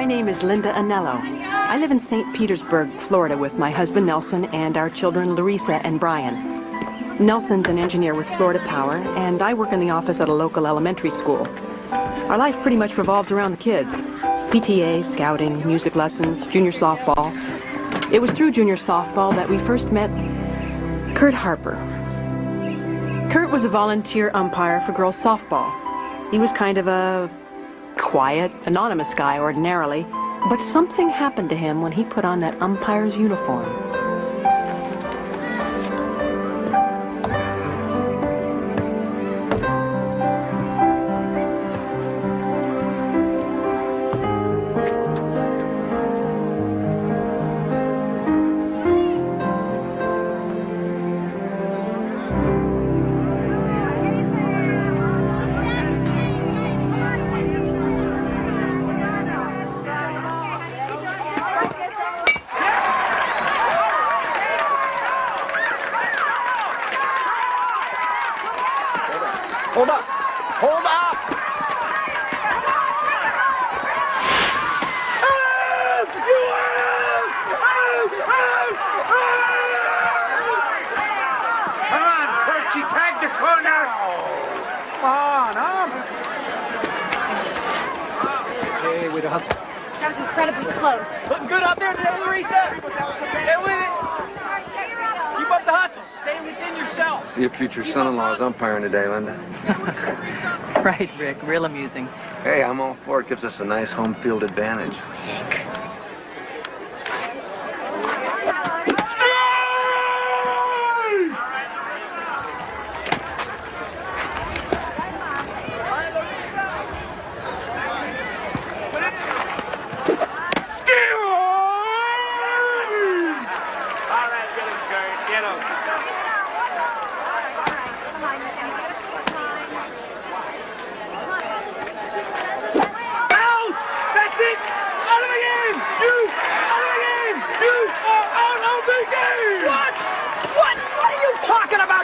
My name is Linda Anello. I live in St. Petersburg, Florida with my husband Nelson and our children Larissa and Brian. Nelson's an engineer with Florida Power, and I work in the office at a local elementary school. Our life pretty much revolves around the kids. PTA, scouting, music lessons, junior softball. It was through junior softball that we first met Kurt Harper. Kurt was a volunteer umpire for girls softball. He was kind of a quiet, anonymous guy ordinarily, but something happened to him when he put on that umpire's uniform. Hold up! Hold up! Out! You are out! Out! Out! Out! Come on, Percy, tag the corner! Come on, Hey, way to hustle. That was incredibly close. Looking good out there today, Larissa. Stay with it. Keep up the hustle. Stay within yourself. See, your future son-in-law is umpiring today, Linda. Right, Rick. Real amusing. Hey, I'm all for it. Gives us a nice home field advantage.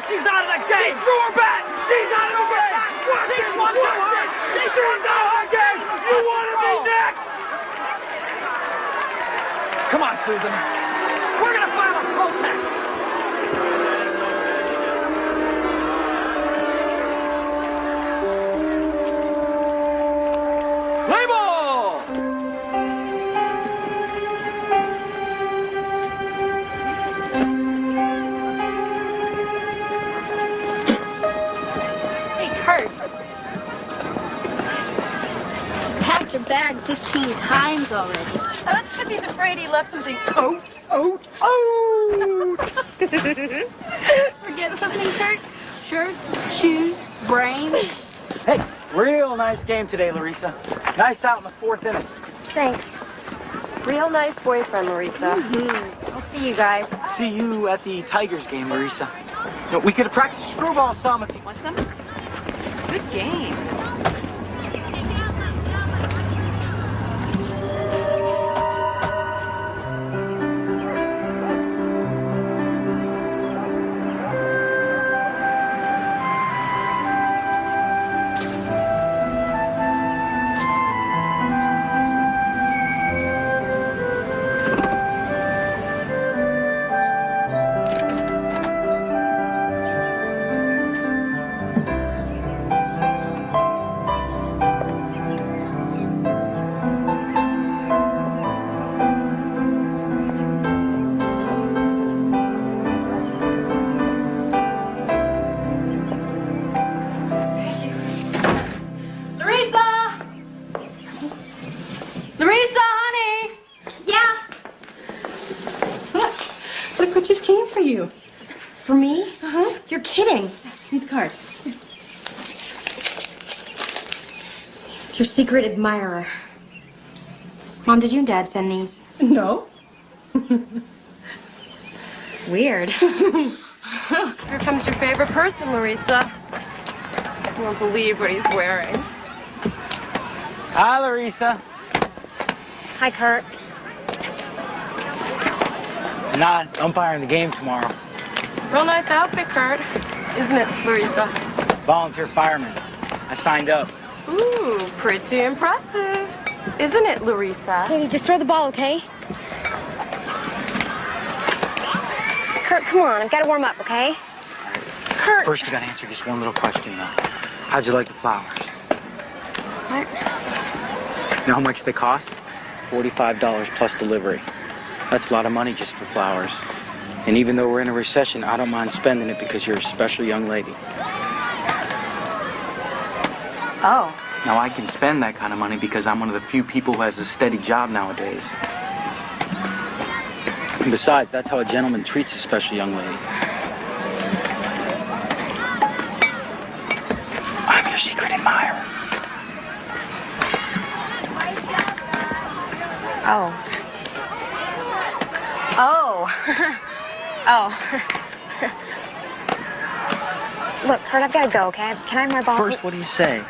She's out of the game! She threw her bat! She's out of the game! She's one touch! She's out of the game! You want to be next? Come on, Susan. We're going to file a protest! Play ball! Packed your bag 15 times already. Oh, that's because he's afraid he left something Out! Forget something, Kurt? Shirt, shoes, brains. Hey, real nice game today, Larissa. Nice out in the fourth inning. Thanks. real nice boyfriend, Larissa. I'll see you guys. See you at the Tigers game, Larissa. You know, we could have practiced screwball some if you Want some? Good game. For me? You're kidding. Read the card. Your secret admirer. Mom, did you and Dad send these? No. Weird. Here comes your favorite person, Larissa. You won't believe what he's wearing. Hi, Larissa. Hi, Kurt. Not umpiring the game tomorrow. Real nice outfit, Kurt. Isn't it, Larissa? Volunteer fireman. I signed up. Ooh, pretty impressive. Isn't it, Larissa? Katie, just throw the ball, okay? Kurt, come on. I've got to warm up, okay? Kurt. First, you gotta answer just one little question, though. How'd you like the flowers? What? You know how much they cost? $45 plus delivery. That's a lot of money just for flowers. And even though we're in a recession, I don't mind spending it because you're a special young lady. Oh. Now, I can spend that kind of money because I'm one of the few people who has a steady job nowadays. And besides, that's how a gentleman treats a special young lady. I'm your secret admirer. Oh. Oh. Oh. Look, Kurt, I've got to go, okay? Can I have my ball? First, what do you say?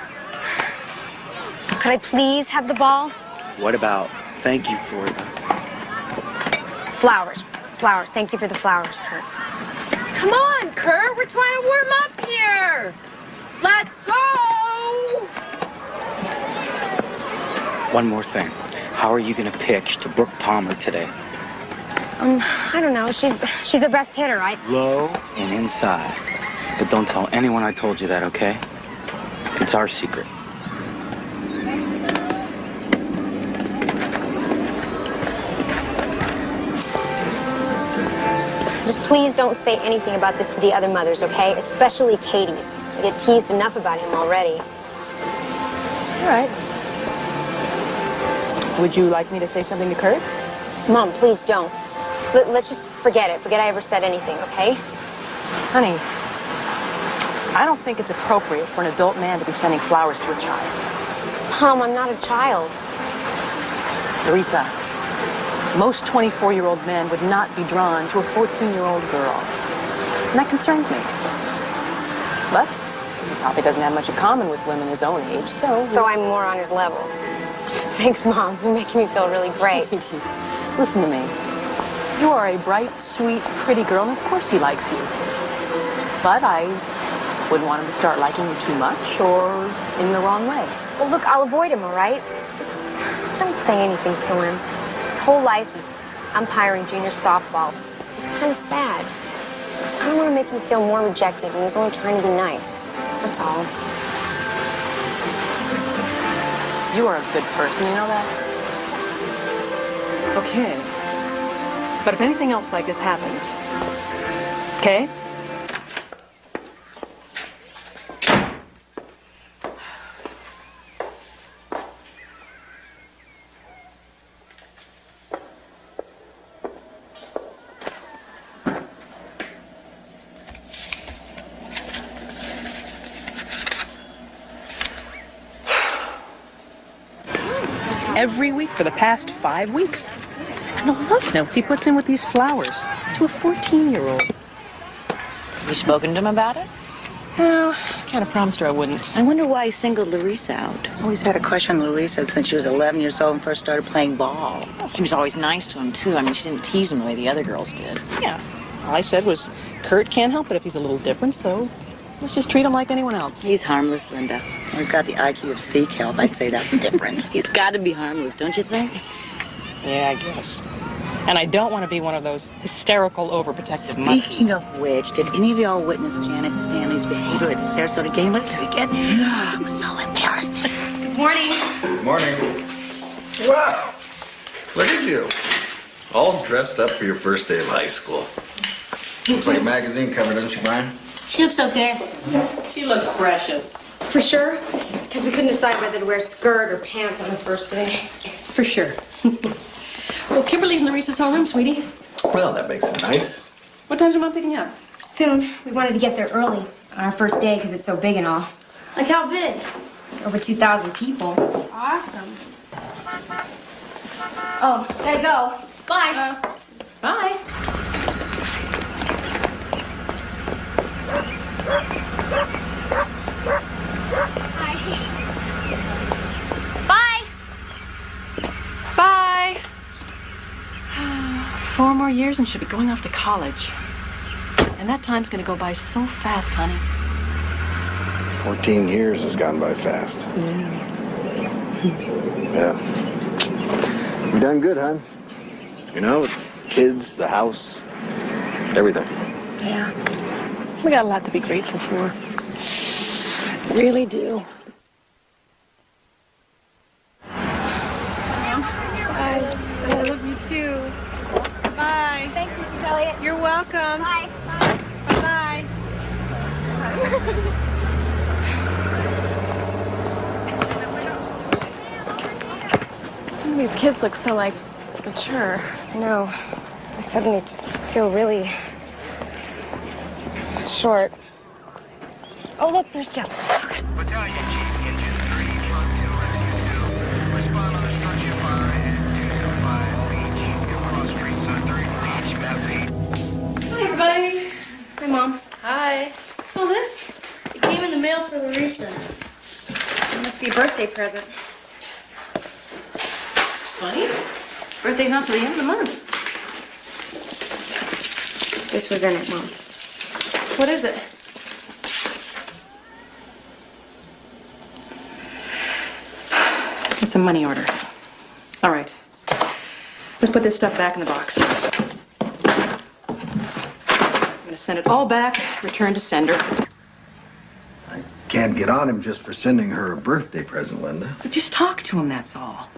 Could I please have the ball? What about thank you for the... Flowers. Flowers. Thank you for the flowers, Kurt. Come on, Kurt. We're trying to warm up here. Let's go. One more thing. How are you going to pitch to Brooke Palmer today? I don't know. She's the best hitter, right? Low and inside. But don't tell anyone I told you that, okay? It's our secret. Just please don't say anything about this to the other mothers, okay? Especially Katie's. I get teased enough about him already. All right. Would you like me to say something to Kurt? Mom, please don't. Let's just forget it. Forget I ever said anything, okay? Honey, I don't think it's appropriate for an adult man to be sending flowers to a child. Mom, I'm not a child. Larissa, most 24-year-old men would not be drawn to a 14-year-old girl. And that concerns me. But he probably doesn't have much in common with women his own age, so... So I'm more on his level. Thanks, Mom. You're making me feel really great. Listen to me. You are a bright, sweet, pretty girl, and of course he likes you. But I wouldn't want him to start liking you too much or in the wrong way. Well, look, I'll avoid him, all right? Just don't say anything to him. His whole life is umpiring junior softball. It's kind of sad. I don't want to make him feel more rejected, and he's only trying to be nice. That's all. You are a good person, you know that? Okay. But if anything else like this happens, okay? Every week for the past 5 weeks. And the love notes he puts in with these flowers to a 14-year-old. You spoken to him about it? No, I kind of promised her I wouldn't. I wonder why he singled Larissa out. Always had a crush on Larissa since she was 11 years old and first started playing ball. Well, she was always nice to him, too. I mean, she didn't tease him the way the other girls did. Yeah. All I said was, Kurt can't help it if he's a little different, so let's just treat him like anyone else. He's harmless, Linda. He's got the IQ of sea kelp. I'd say that's different. He's got to be harmless, don't you think? Yeah, I guess. And I don't want to be one of those hysterical, overprotective mothers. Speaking of which, did any of y'all witness Janet Stanley's behavior at the Sarasota game last weekend? It was so embarrassing. Good morning. Good morning. Wow. Look at you. All dressed up for your first day of high school. Looks like a magazine cover, doesn't she, Brian? She looks okay. She looks precious. For sure? Because we couldn't decide whether to wear skirt or pants on the first day. For sure. Well, Kimberly's in Larissa's homeroom, sweetie. Well, that makes it nice. What time's your mom picking you up? Soon. We wanted to get there early on our first day because it's so big and all. Like how big? Over 2,000 people. Awesome. Oh, gotta go. Bye. Bye. Bye. Bye. 4 more years and she'll be going off to college. And that time's gonna go by so fast, honey. 14 years has gone by fast. Yeah. You done good, hon. You know, kids, the house, everything. Yeah. We got a lot to be grateful for. Really do. Bye. I love you too. Bye. Thanks, Mrs. Elliott. You're welcome. Bye. Bye-bye. Some of these kids look so, like, mature. I know. I suddenly just feel really short. Oh, look, there's Joe. Battalion Chief, Engine 3, Truck 2, Rescue 2. Respond on a structure fire at 205 Beach, across streets on 3rd Beach, map 8. Hi, everybody. Hi, Mom. Hi. What's all this? It came in the mail for Larissa. It must be a birthday present. Funny. Birthday's not till the end of the month. This was in it, Mom. What is it? It's a money order. All right. Let's put this stuff back in the box. I'm gonna send it all back, return to sender. I can't get on him just for sending her a birthday present, Linda. But just talk to him, that's all.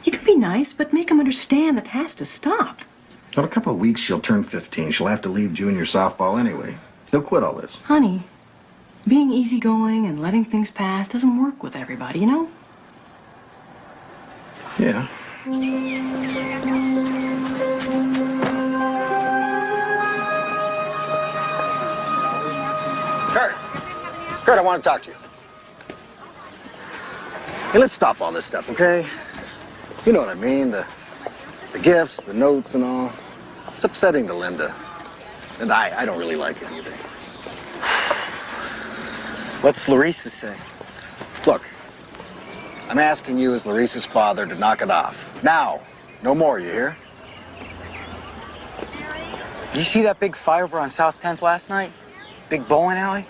You can be nice, but make him understand that has to stop. In a couple of weeks, she'll turn 15. She'll have to leave junior softball anyway. He'll quit all this. Honey, being easygoing and letting things pass doesn't work with everybody, you know? Yeah. Kurt, I want to talk to you. Hey, let's stop all this stuff, okay? You know what I mean, the gifts, the notes and all. It's upsetting to Linda. And I don't really like it either. What's Larissa say? Look, I'm asking you as Larissa's father to knock it off. Now, no more, you hear? Did you see that big fire over on South 10th last night? Big bowling alley?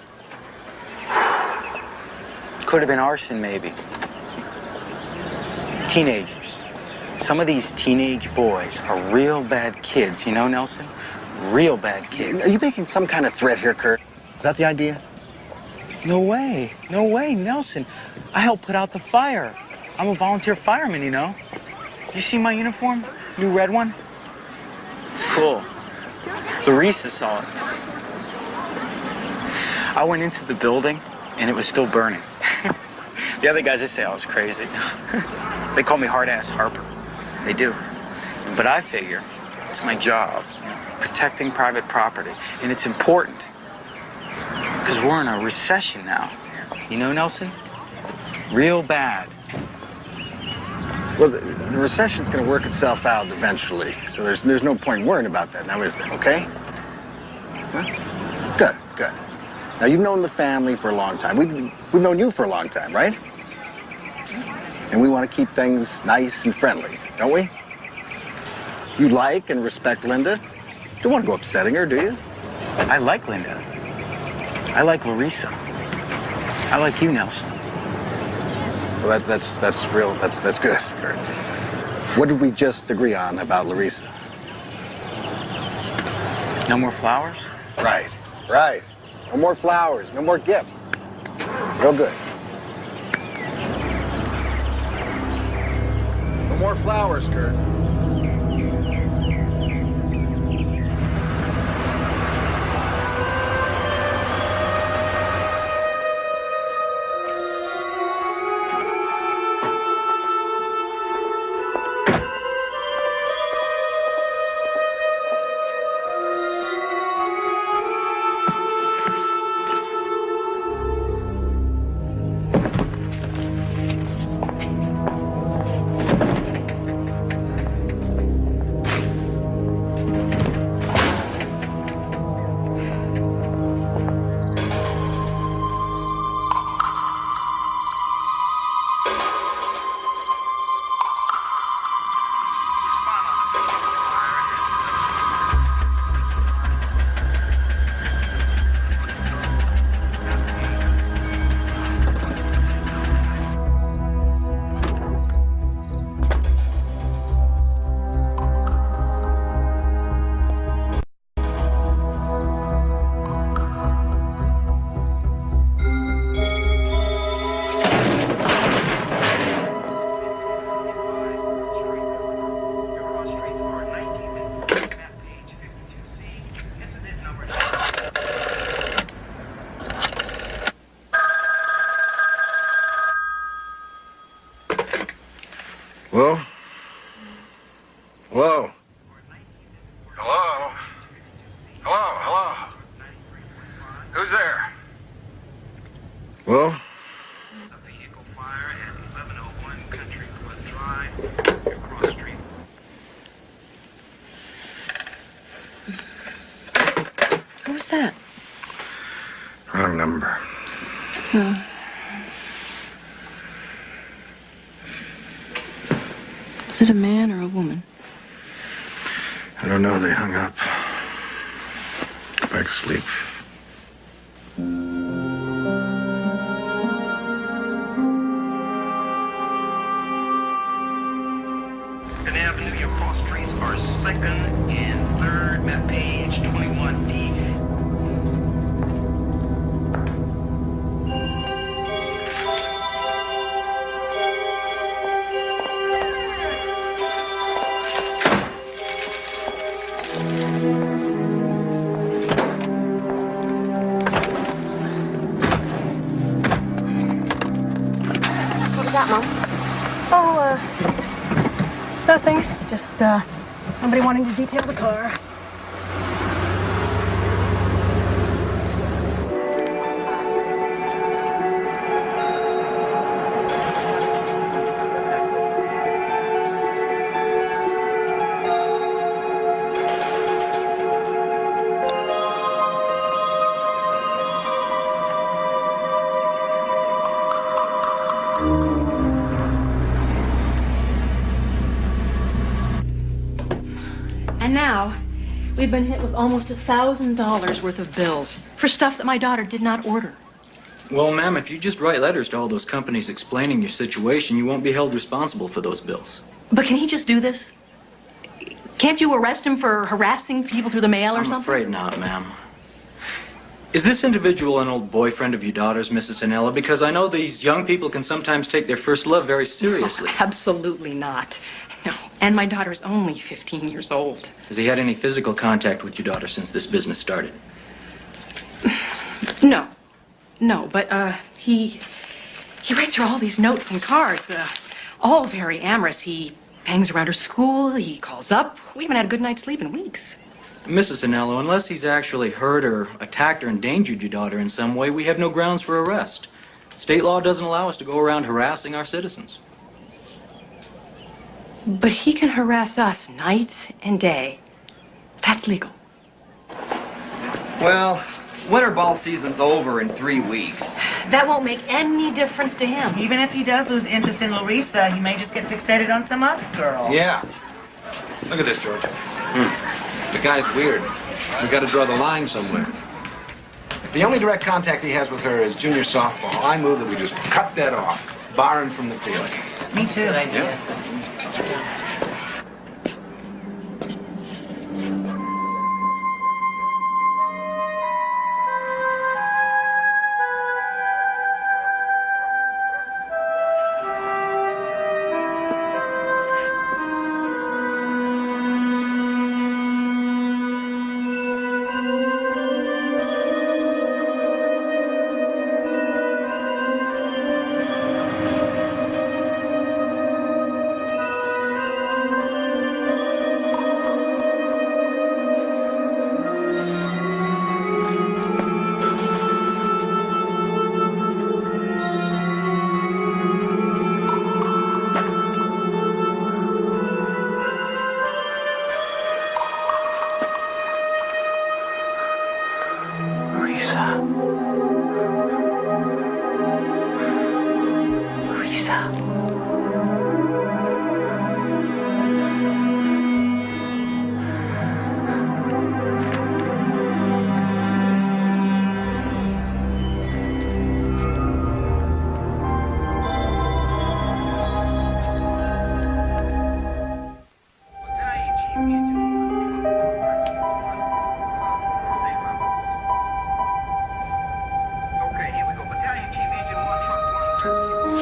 Could have been arson, maybe. Teenagers. Some of these teenage boys are real bad kids, you know, Nelson? Real bad kids. Are you making some kind of threat here, Kurt? Is that the idea? No way. No way, Nelson. I helped put out the fire. I'm a volunteer fireman, you know? You see my uniform? New red one? It's cool. Larissa saw it. I went into the building, and it was still burning. The other guys, they say I was crazy. They call me hard-ass Harper. They do. But I figure it's my job, protecting private property, and it's important. Because we're in a recession now. You know, Nelson? Real bad. Well, the recession's going to work itself out eventually, so there's no point in worrying about that now, is there, okay? Huh? Good, good. Now, you've known the family for a long time. We've known you for a long time, right? And we want to keep things nice and friendly, don't we? You like and respect Linda. Don't want to go upsetting her, do you? I like Linda. I like Larissa. I like you, Nelson. Well, that's real. That's good, Kurt. What did we just agree on about Larissa? No more flowers? Right, right. No more flowers, no more gifts. Real good. No more flowers, Kurt. Hello? Hello? Hello? Hello? Hello? Who's there? Hello? Who was that? Wrong number. Oh. Is it a man or a woman? I don't know. They hung up. Go back to sleep. Fifth Avenue, your cross streets are 2nd and 3rd, map page 21D. What was that, Mom? Oh, nothing. Just, somebody wanting to detail the car. And now, we've been hit with almost $1,000 worth of bills for stuff that my daughter did not order. Well, ma'am, if you just write letters to all those companies explaining your situation, you won't be held responsible for those bills. But can he just do this? Can't you arrest him for harassing people through the mail or I'm something? afraid not, ma'am. Is this individual an old boyfriend of your daughter's, Mrs. Anella? Because I know these young people can sometimes take their first love very seriously. No, absolutely not. No. And my daughter's only 15 years old. Has he had any physical contact with your daughter since this business started? No. No, but, he writes her all these notes and cards, all very amorous. He hangs around her school, he calls up. We haven't had a good night's sleep in weeks. Mrs. Anello, unless he's actually hurt or attacked or endangered your daughter in some way, we have no grounds for arrest. State law doesn't allow us to go around harassing our citizens. But he can harass us night and day. That's legal. Well, winter ball season's over in 3 weeks. That won't make any difference to him. Even if he does lose interest in Larissa, he may just get fixated on some other girl. Yeah. Look at this, George. The guy's weird. We got to draw the line somewhere. If the only direct contact he has with her is junior softball, I move that we just cut that off, bar him from the field. Me too. Good idea.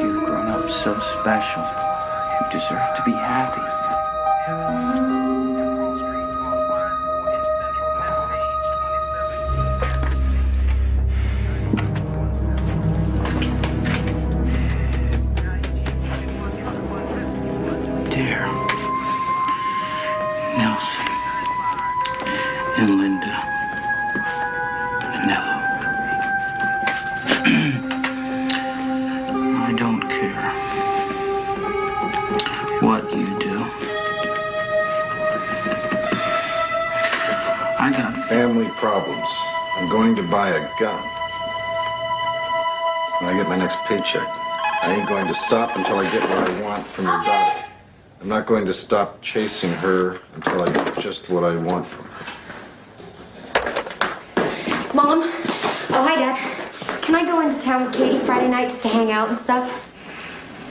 You've grown up so special. You deserve to be happy. dear Nelson and Linda Anello. I don't care what you do. I got family problems. I'm going to buy a gun. When I get my next paycheck, I ain't going to stop until I get what I want from your daughter. I'm not going to stop chasing her until I get just what I want from her. Mom? Oh, hi, Dad. Can I go into town with Katie Friday night just to hang out and stuff?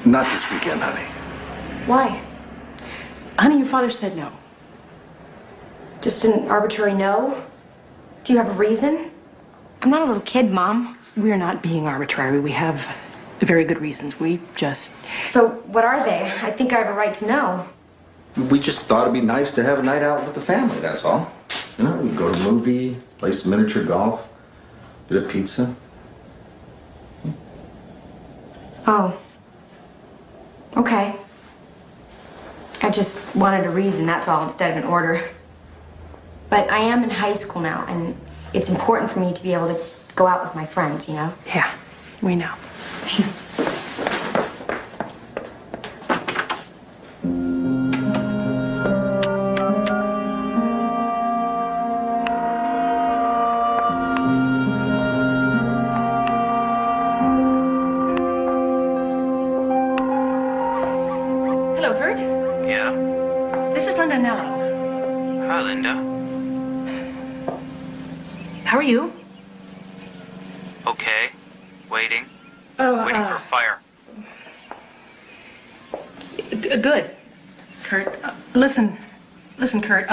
Not this weekend, honey. Why? Honey, your father said no. Just an arbitrary no? Do you have a reason? I'm not a little kid, Mom. We're not being arbitrary. We have very good reasons. We just... So, what are they? I think I have a right to know. We just thought it'd be nice to have a night out with the family, that's all. You know, we go to a movie, play some miniature golf, get a pizza. Oh. Okay. I just wanted a reason, that's all, instead of an order. But I am in high school now, and it's important for me to be able to go out with my friends, you know? Yeah, we know. Hello, Kurt. Yeah? This is Linda Nello. Hi, Linda. How are you? Okay. Waiting. Oh, Waiting for a fire. Good. Kurt, listen, Kurt,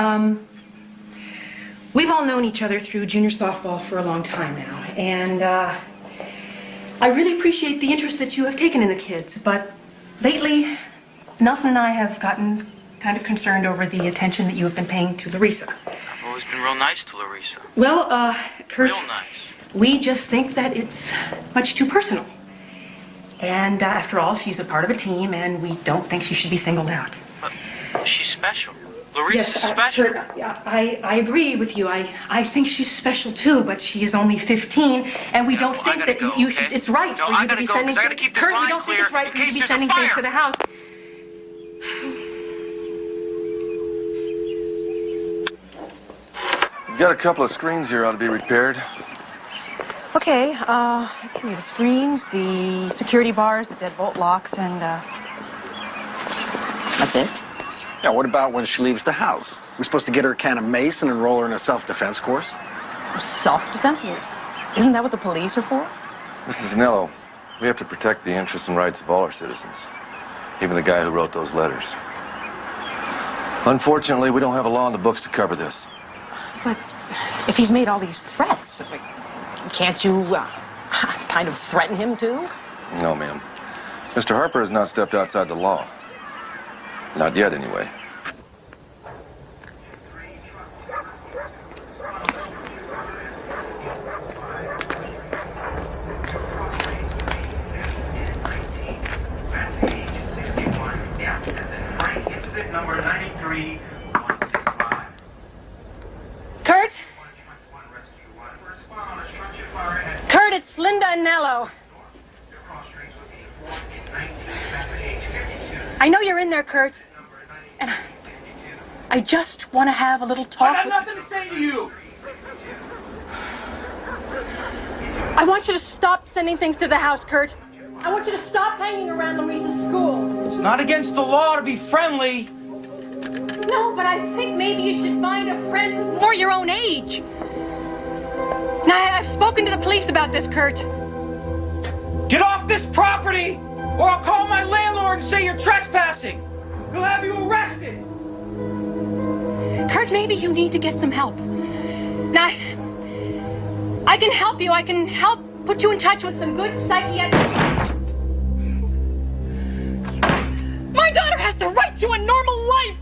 we've all known each other through junior softball for a long time now, and, I really appreciate the interest that you have taken in the kids, but lately, Nelson and I have gotten kind of concerned over the attention that you have been paying to Larissa. I've always been real nice to Larissa. Well, Kurt, Real nice. we just think that it's much too personal. And after all, she's a part of a team, and we don't think she should be singled out. But she's special. Larissa's special. Kurt, I agree with you. I think she's special too, but she is only 15, and we don't think that you should. It's right for you to be sending. I gotta keep this Kurt, we line don't think clear it's right for you to in be case sending there's a things to the house. We've got a couple of screens here ought to be repaired. Okay, let's see, the screens, the security bars, the deadbolt locks, and, that's it. Yeah, what about when she leaves the house? We're supposed to get her a can of mace and enroll her in a self-defense course? Self-defense? Isn't that what the police are for? Mrs. Nello, we have to protect the interests and rights of all our citizens, even the guy who wrote those letters. Unfortunately, we don't have a law in the books to cover this. But if he's made all these threats, can't you kind of threaten him too? No, ma'am. Mr. Harper has not stepped outside the law. Not yet, anyway. Number 93. Kurt? Kurt, it's Linda Anello. I know you're in there, Kurt. And I just want to have a little talk I with got nothing to say to you. I want you to stop sending things to the house, Kurt. I want you to stop hanging around Larissa's school. It's not against the law to be friendly. No, but I think maybe you should find a friend who's more your own age. Now, I've spoken to the police about this, Kurt. Get off this property, or I'll call my landlord and say you're trespassing. He'll have you arrested. Kurt, maybe you need to get some help. Now, I can help you. I can help put you in touch with some good psychiatrists. My daughter has the right to a normal life.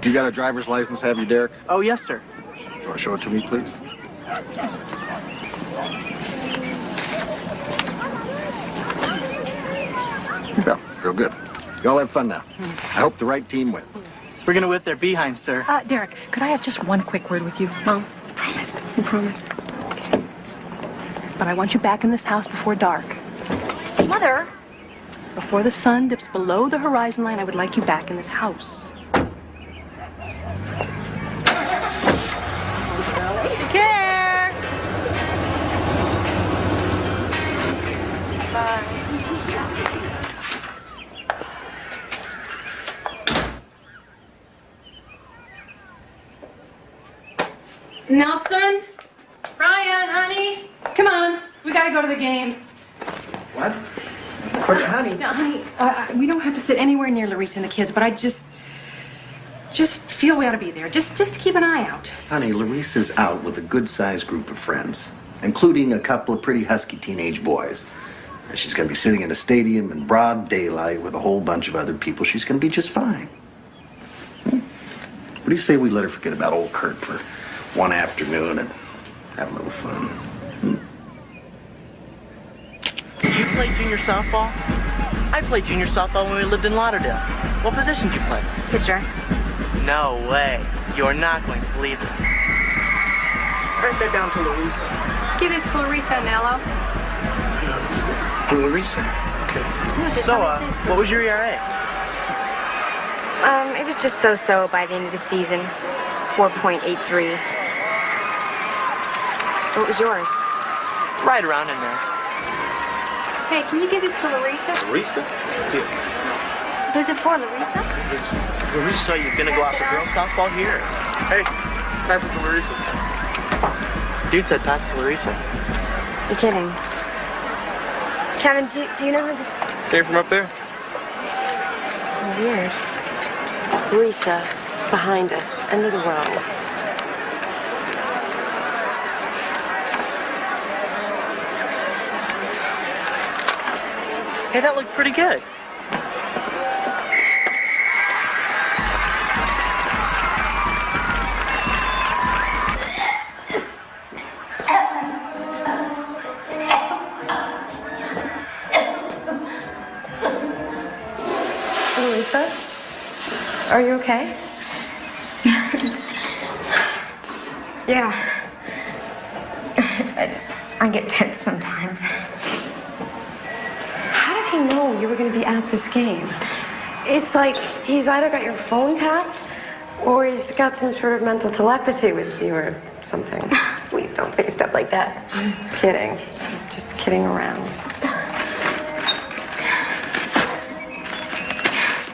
You got a driver's license, have you, Derek? Oh, yes, sir. Do you want to show it to me, please? Real good. Y'all have fun now. I hope the right team wins. We're gonna whip their behinds, sir. Derek, could I have just one quick word with you? Mom, promised. You promised. Okay. But I want you back in this house before dark. Mother? Before the sun dips below the horizon line, I would like you back in this house. Take care. Bye. Nelson? Brian, honey? Come on. We gotta go to the game. What? But honey... No, honey, we don't have to sit anywhere near Larissa and the kids, but I just feel we ought to be there. Just to keep an eye out. Honey, Larissa's out with a good-sized group of friends, including a couple of pretty husky teenage boys. And she's going to be sitting in a stadium in broad daylight with a whole bunch of other people. She's going to be just fine. What do you say we let her forget about old Kurt for one afternoon and have a little fun? Did you play junior softball? I played junior softball when we lived in Lauderdale. What position did you play? Pitcher. No way. You're not going to believe this. Pass that down to Larissa. Give this to Larissa, Nello. Larissa? Okay. So, what was your ERA? It was just so-so by the end of the season. 4.83. What was yours? Right around in there. Hey, can you give this to Larissa? Larissa? Here. Who's it for, Larissa? Larissa, so you're gonna go out for girls softball here? Hey, pass it to Larissa. Dude said pass it to Larissa. You're kidding. Kevin, do you know who this... Came from up there? Weird. Larissa, behind us, end of the row. Hey, that looked pretty good. Larissa, are you okay? Yeah. I get tense sometimes. How did he know you were going to be at this game? It's like he's either got your phone tapped or he's got some sort of mental telepathy with you or something. Please don't say stuff like that. I'm kidding. Just kidding around.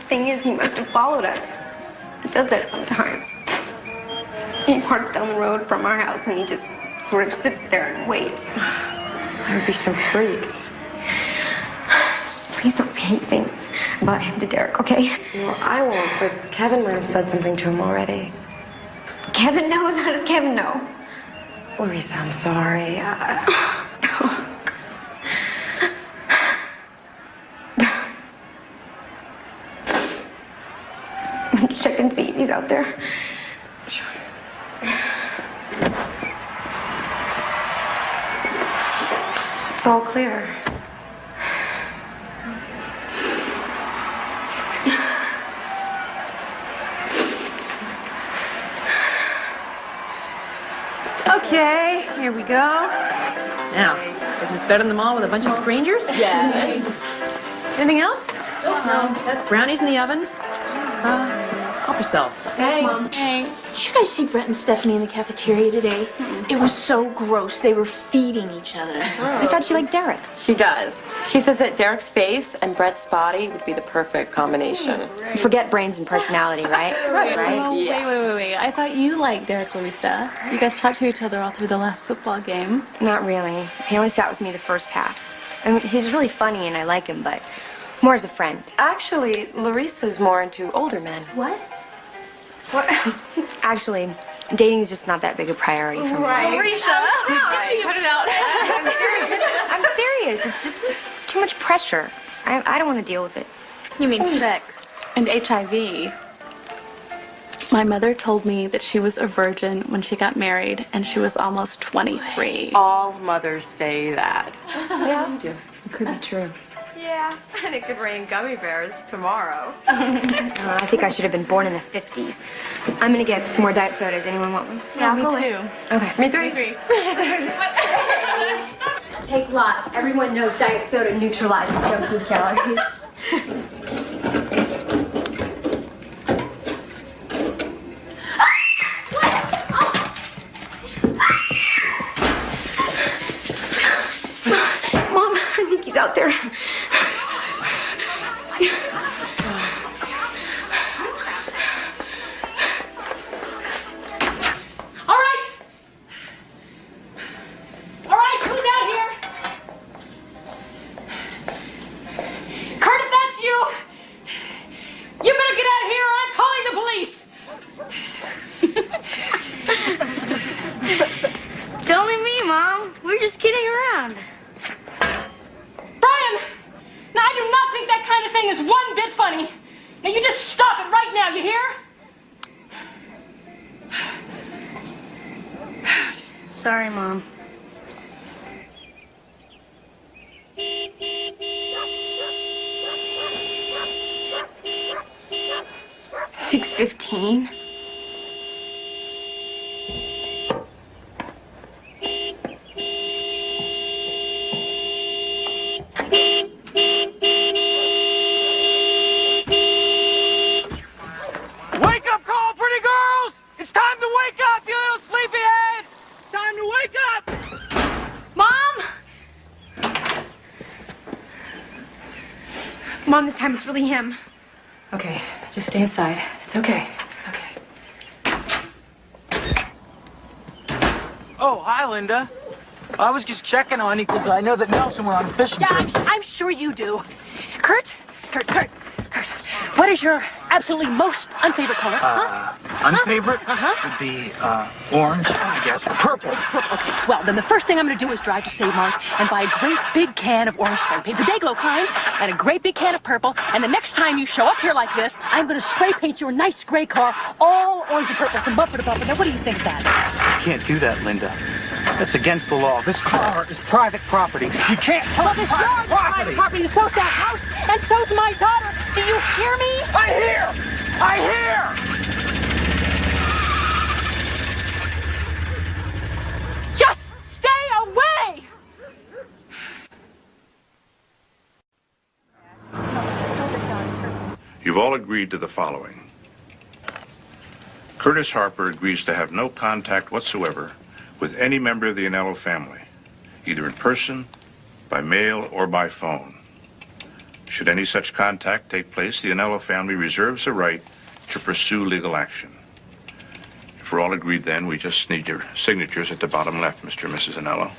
Thing is, he must have followed us. He does that sometimes. He parks down the road from our house and he just sort of sits there and waits. I would be so freaked. Just please don't say anything about him to Derek, okay? Well, I won't, but Kevin might have said something to him already. Kevin knows? How does Kevin know? Larissa, I'm sorry. Check and see if he's out there. Sure. It's all clear. Okay, here we go. Now, is this better than the mall with a bunch of strangers? Yes. Anything else? No. Brownies in the oven? Help yourselves. Hey. Mom. Hey. Did you guys see Brett and Stephanie in the cafeteria today? It was so gross. They were feeding each other. I thought she liked Derek. She does. She says that Derek's face and Brett's body would be the perfect combination. Forget brains and personality, right? Right. Well, Yeah. wait. I thought you liked Derek, Larissa. You guys talked to each other all through the last football game. Not really. He only sat with me the first half. I mean, he's really funny and I like him, but more as a friend. Actually, Larissa's more into older men. What? Actually, dating is just not that big a priority for me. Larissa! Cut it out. I'm serious. It's too much pressure. I don't want to deal with it. You mean sex and HIV. My mother told me that she was a virgin when she got married, and she was almost 23. All mothers say that. Yeah, you do. It could be true. Yeah, and it could rain gummy bears tomorrow. I think I should have been born in the 50s. I'm gonna get some more diet sodas. Anyone want one? Yeah, me I'll go too. with. Okay. Me three. Take lots. Everyone knows diet soda neutralizes junk food calories. Mom, I think he's out there. All right, who's out here? Kurt, if that's you, you better get out of here or I'm calling the police. It's only me, Mom. We're just kidding around. Brian, now I do not think that kind of thing is one bit funny. Now you just stop it right now, you hear? Sorry, Mom. $6:15. Wake up call, pretty girls! It's time to wake up, you little sleepyheads! Time to wake up! Mom! Mom, this time it's really him. Okay, just stay inside. It's okay. It's okay. Oh, hi, Linda. I was just checking on you because I know that Nelson went on a fishing trip. I'm sure you do. Kurt, what is your absolutely most unfavorite color? Unfavorite would be orange, I guess. Purple. Okay, well, then the first thing I'm going to do is drive to Save Mart and buy a great big can of orange spray paint, the Dayglow kind, and a great big can of purple. And the next time you show up here like this, I'm going to spray paint your nice gray car all orange and purple from bumper to bumper. Now, what do you think of that? You can't do that, Linda. That's against the law. This car is private property. You can't Well, hurt this private yard is private property, and so's that house, and so's my daughter. Do you hear me? I hear! I hear! Just stay away! You've all agreed to the following. Curtis Harper agrees to have no contact whatsoever with any member of the Anello family, either in person, by mail, or by phone. Should any such contact take place, the Anello family reserves the right to pursue legal action. If we're all agreed then, we just need your signatures at the bottom left, Mr. and Mrs. Anello.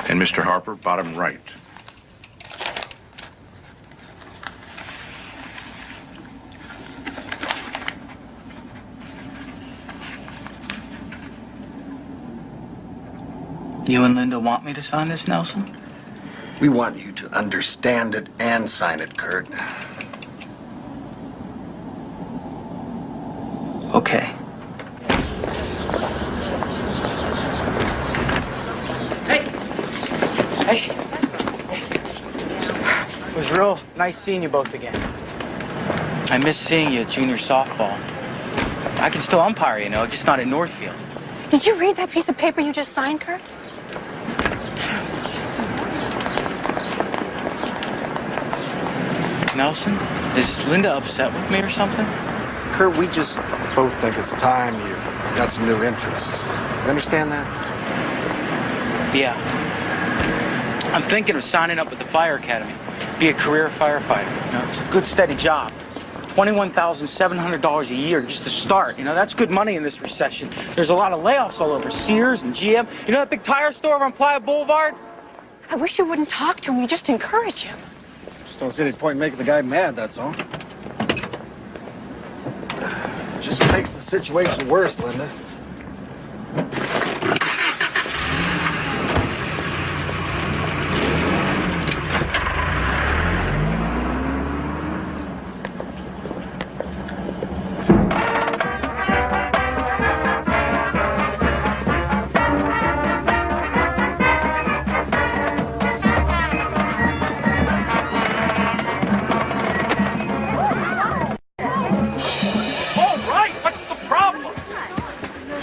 And Mr. Harper, bottom right. You and Linda want me to sign this, Nelson? We want you to understand it and sign it, Kurt. Okay. Hey. It was real nice seeing you both again. I miss seeing you at junior softball. I can still umpire, you know, just not at Northfield. Did you read that piece of paper you just signed, Kurt? Nelson, is Linda upset with me or something? Kurt, we just both think it's time you've got some new interests. You understand that? Yeah. I'm thinking of signing up at the fire academy. Be a career firefighter. You know, it's a good, steady job. $21,700 a year just to start. You know, that's good money in this recession. There's a lot of layoffs all over. Sears and GM. You know that big tire store over on Playa Boulevard? I wish you wouldn't talk to him. You just encourage him. Just don't see any point in making the guy mad, that's all. Just makes the situation worse, Linda.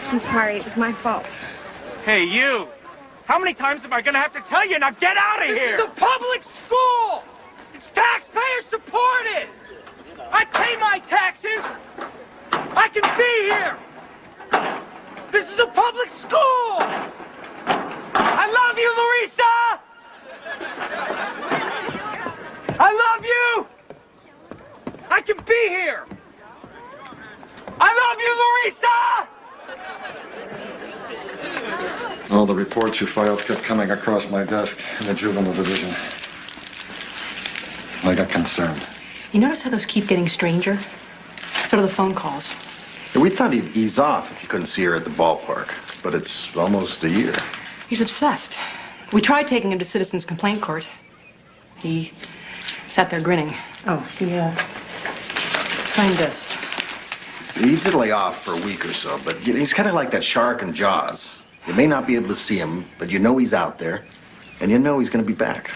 I'm sorry, it was my fault. Hey, you! How many times am I gonna have to tell you? Now get out of here! This is a public school! It's taxpayer supported! I pay my taxes! I can be here! This is a public school! I love you, Larissa! I love you! I can be here! I love you, Larissa! All the reports you filed kept coming across my desk in the juvenile division. I got concerned. You notice how those keep getting stranger? So do the phone calls. We thought he'd ease off if you couldn't see her at the ballpark, but it's almost a year. He's obsessed. We tried taking him to Citizens Complaint Court. He sat there grinning. Oh, he signed this. He did lay off for a week or so, but he's kind of like that shark in Jaws. You may not be able to see him, but you know he's out there, and you know he's going to be back.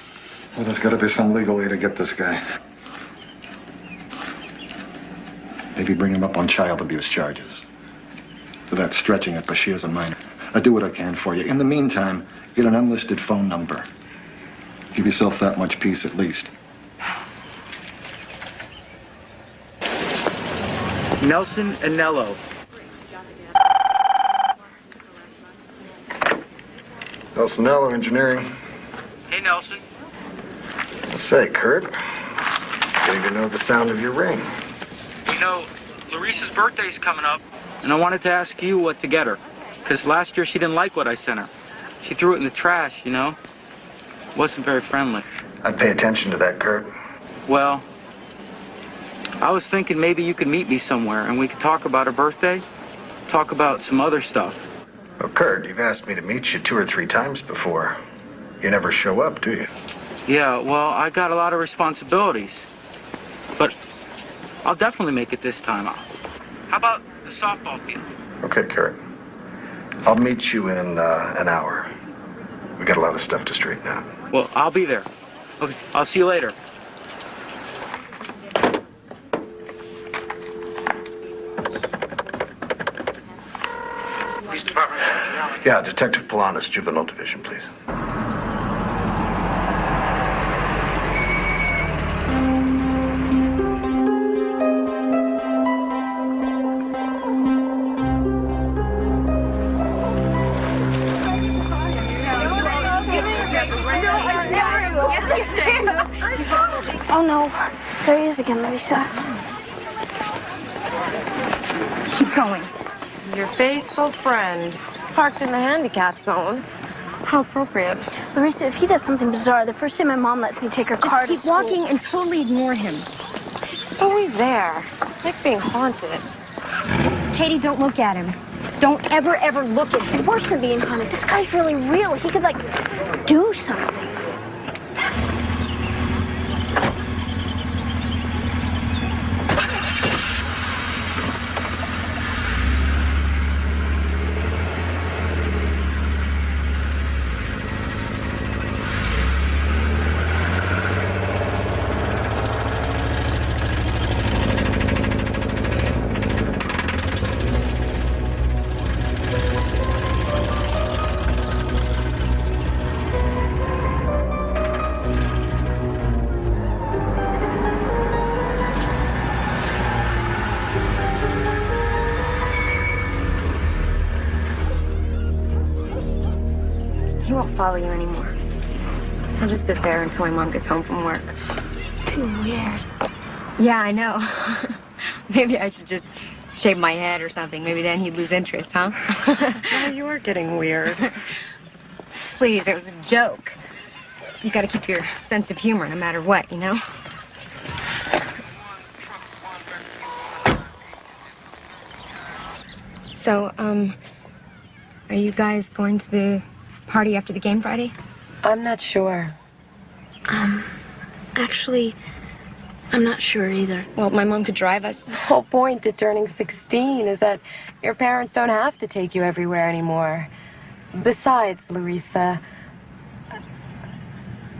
Well, there's got to be some legal way to get this guy. Maybe bring him up on child abuse charges. So that's stretching it, but she is a minor. I'll do what I can for you. In the meantime, get an unlisted phone number. Give yourself that much peace at least. Nelson and Nello. Nelson Nello, engineering. Hey, Nelson. Say, Kurt, getting to know the sound of your ring. You know, Larissa's birthday's coming up, and I wanted to ask you what to get her. Because last year she didn't like what I sent her. She threw it in the trash, you know? Wasn't very friendly. I'd pay attention to that, Kurt. Well, I was thinking maybe you could meet me somewhere and we could talk about her birthday, talk about some other stuff. Well, Kurt, you've asked me to meet you 2 or 3 times before. You never show up, do you? Yeah, well, I got a lot of responsibilities. But I'll definitely make it this time. How about the softball field? Okay, Kurt. I'll meet you in an hour. We got a lot of stuff to straighten out. Well, I'll be there. Okay, I'll see you later. Police department. Yeah, Detective Polanis, Juvenile Division, please. Oh no, there he is again, Larissa. Keep going. Your faithful friend, parked in the handicap zone. How appropriate. Larissa, if he does something bizarre, the first day my mom lets me take her car to school. Just keep walking and totally ignore him. He's always there. It's like being haunted. Katie, don't look at him. Don't ever, ever look at him. Worse than being haunted, this guy's really real. He could, like, do something. He won't follow you anymore. He'll just sit there until my mom gets home from work. Too weird. Yeah, I know. Maybe I should just shave my head or something. Maybe then he'd lose interest, huh? Now you're getting weird. Please, it was a joke. You gotta keep your sense of humor no matter what, you know? So, are you guys going to the party after the game Friday? I'm not sure. Actually, I'm not sure either. Well, my mom could drive us. The whole point to turning 16 is that your parents don't have to take you everywhere anymore. Besides, Larissa...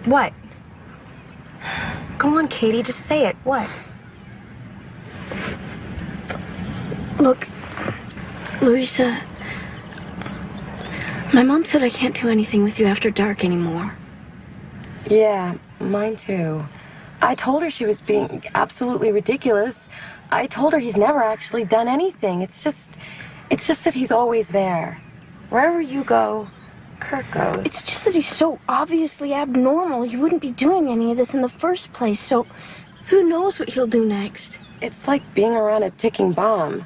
What? Go on, Katie, just say it. What? Look, Larissa, My mom said I can't do anything with you after dark anymore. Yeah, mine too. I told her she was being absolutely ridiculous. I told her he's never actually done anything. It's just that he's always there. Wherever you go, Kurt goes. It's just that he's so obviously abnormal. He wouldn't be doing any of this in the first place, so who knows what he'll do next? It's like being around a ticking bomb.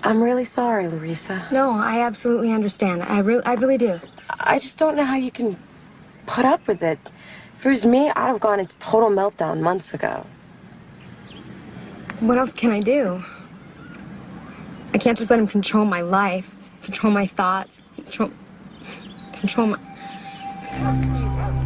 I'm really sorry, Larissa. No, I absolutely understand. I really do. I just don't know how you can put up with it. If it was me, I'd have gone into total meltdown months ago. What else can I do? I can't just let him control my life, control my thoughts, control my... I'll see you guys.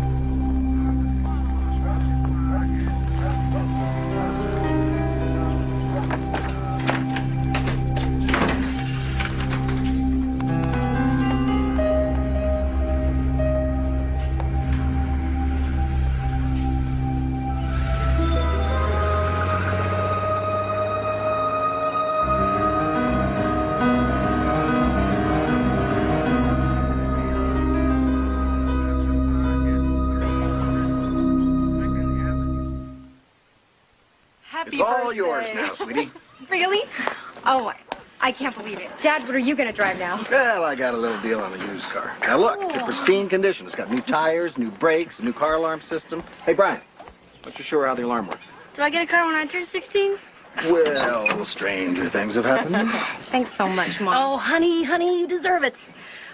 It's all yours now, sweetie. Really? Oh, I can't believe it. Dad, what are you gonna drive now? Well, I got a little deal on a used car. Now look, it's in pristine condition. It's got new tires, new brakes, a new car alarm system. Hey, Brian, why don't you show her how the alarm works? Do I get a car when I turn 16? Well, stranger things have happened. Thanks so much, Mom. Oh, honey, you deserve it.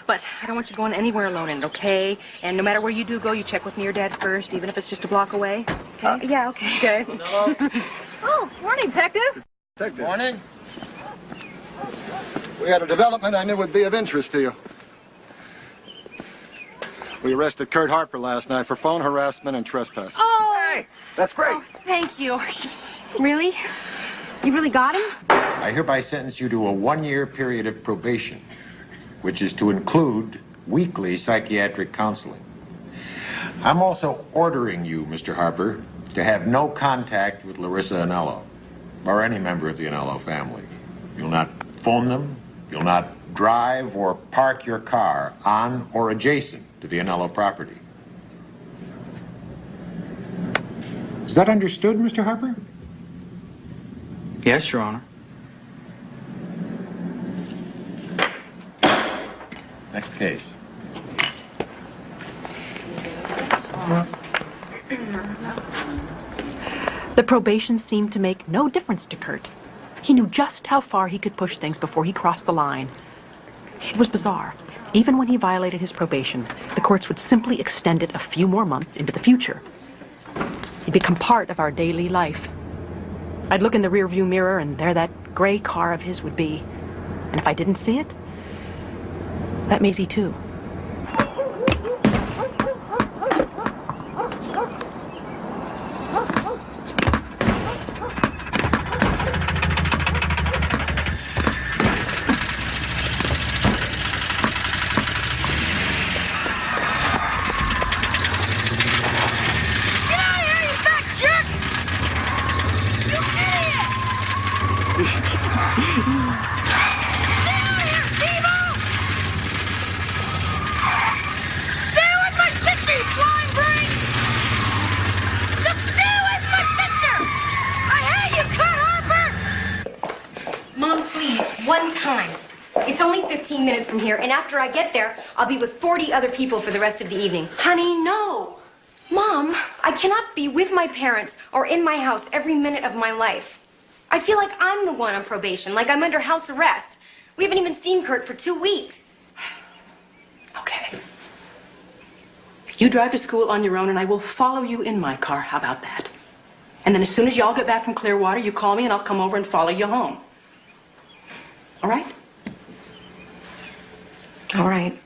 But I don't want you going anywhere alone, and okay? And no matter where you do go, you check with me or Dad first, even if it's just a block away. Okay? Yeah, okay. Okay. Oh, morning, Detective. Detective. Morning. We had a development I knew would be of interest to you. We arrested Kurt Harper last night for phone harassment and trespass. Oh! Hey, that's great. Oh, thank you. Really? You really got him? I hereby sentence you to a 1-year period of probation, which is to include weekly psychiatric counseling. I'm also ordering you, Mr. Harper, to have no contact with Larissa Anello or any member of the Anello family. You'll not phone them, you'll not drive or park your car on or adjacent to the Anello property. Is that understood, Mr. Harper? Yes, Your Honor. Next case. The probation seemed to make no difference to Kurt. He knew just how far he could push things before he crossed the line. It was bizarre. Even when he violated his probation, the courts would simply extend it a few more months into the future. He'd become part of our daily life. I'd look in the rearview mirror, and there that gray car of his would be. And if I didn't see it, that Maisie too. From here, and after I get there, I'll be with 40 other people for the rest of the evening. Honey, no! Mom, I cannot be with my parents or in my house every minute of my life. I feel like I'm the one on probation, like I'm under house arrest. We haven't even seen Kurt for 2 weeks. Okay. You drive to school on your own, and I will follow you in my car. How about that? And then as soon as y'all get back from Clearwater, you call me, and I'll come over and follow you home. All right? All right.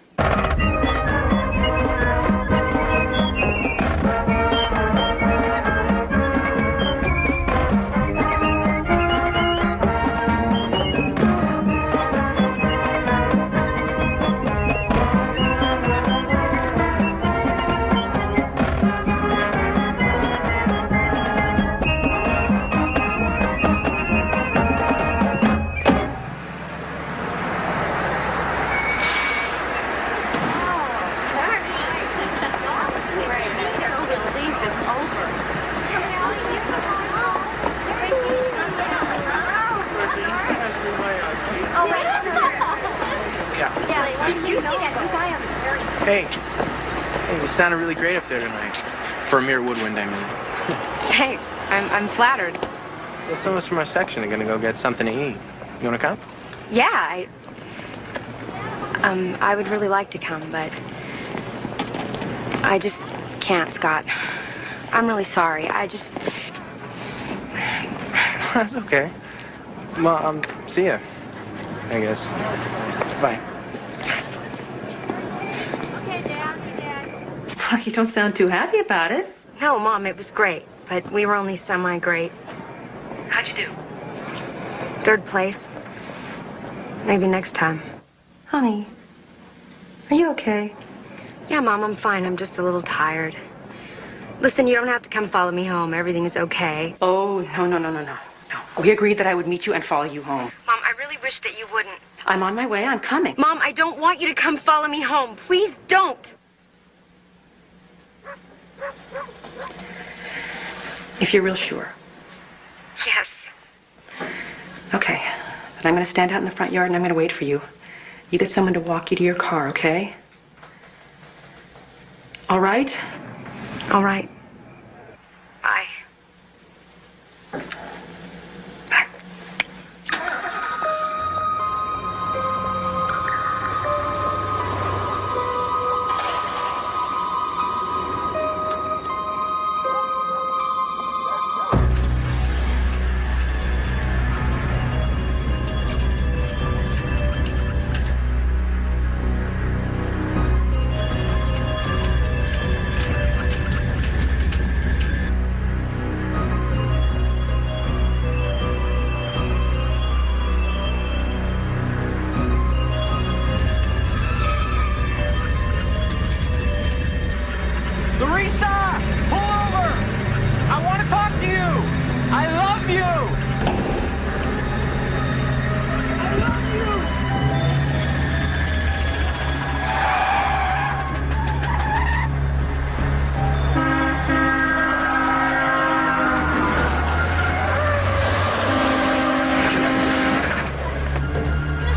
Did you see that new guy on the ferry? Hey, you sounded really great up there tonight. For a mere woodwind, I mean. Thanks. I'm flattered. Well, some of us from our section are gonna go get something to eat. You wanna come? Yeah, I would really like to come, but I just can't, Scott. I'm really sorry. That's okay. Well, see ya, I guess. Bye. Okay, Dad. You don't sound too happy about it. No, Mom, it was great, but we were only semi-great. How'd you do? 3rd place. Maybe next time. Honey, are you okay? Yeah, Mom, I'm fine. I'm just a little tired. Listen, you don't have to come follow me home. Everything is okay. Oh, no. We agreed that I would meet you and follow you home. Mom, I really wish that you wouldn't. I'm on my way. I'm coming. Mom, I don't want you to come follow me home. Please don't. If you're real sure. Yes. Okay. Then I'm going to stand out in the front yard and I'm going to wait for you. You get someone to walk you to your car, okay? All right? All right. Bye. Larissa, pull over! I want to talk to you! I love you! I love you!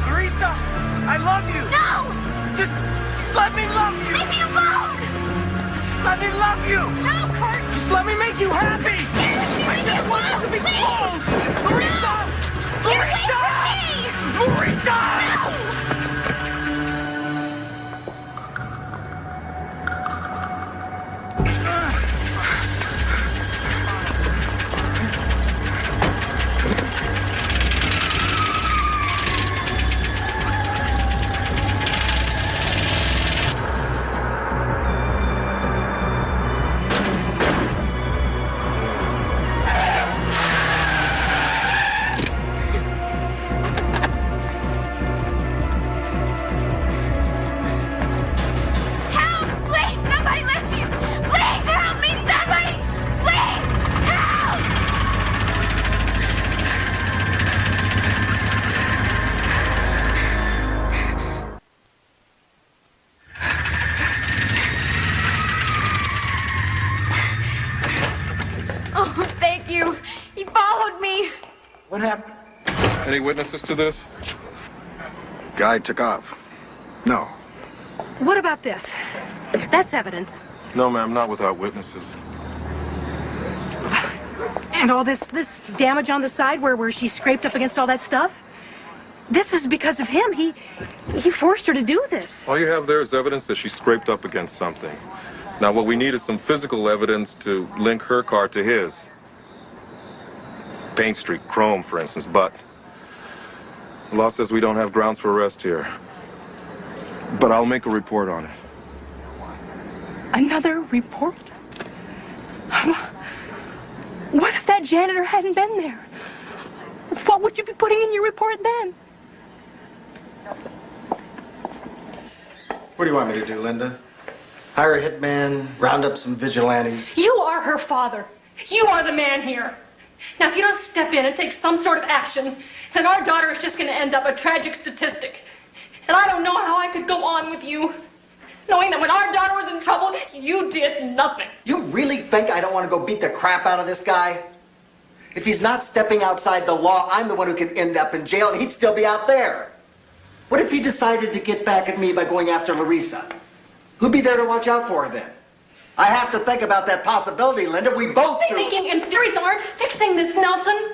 Larissa, I love you! No! Just let me love you! Leave me alone! Let me love you! No, Kurt! Just let me make you happy! I just want us to be close! Larissa! Larissa! Larissa! Help! Please, somebody lift me! Please help me, somebody! Please! Help! Oh, thank you. He followed me. What happened? Any witnesses to this? Guy took off. No. What about this? That's evidence. No, ma'am, not without witnesses. And all this damage on the side where she scraped up against all that stuff? This is because of him. He forced her to do this. All you have there is evidence that she scraped up against something. Now, what we need is some physical evidence to link her car to his. Paint streak, chrome, for instance, but the law says we don't have grounds for arrest here. But I'll make a report on it. Another report? What if that janitor hadn't been there? What would you be putting in your report then? What do you want me to do, Linda? Hire a hitman, round up some vigilantes? You are her father. You are the man here. Now, if you don't step in and take some sort of action, then our daughter is just going to end up a tragic statistic. And I don't know how I could go on with you, knowing that when our daughter was in trouble, you did nothing. You really think I don't want to go beat the crap out of this guy? If he's not stepping outside the law, I'm the one who could end up in jail and he'd still be out there. What if he decided to get back at me by going after Larissa? Who'd be there to watch out for her then? I have to think about that possibility, Linda. We both do. Thinking and theories aren't fixing this, Nelson.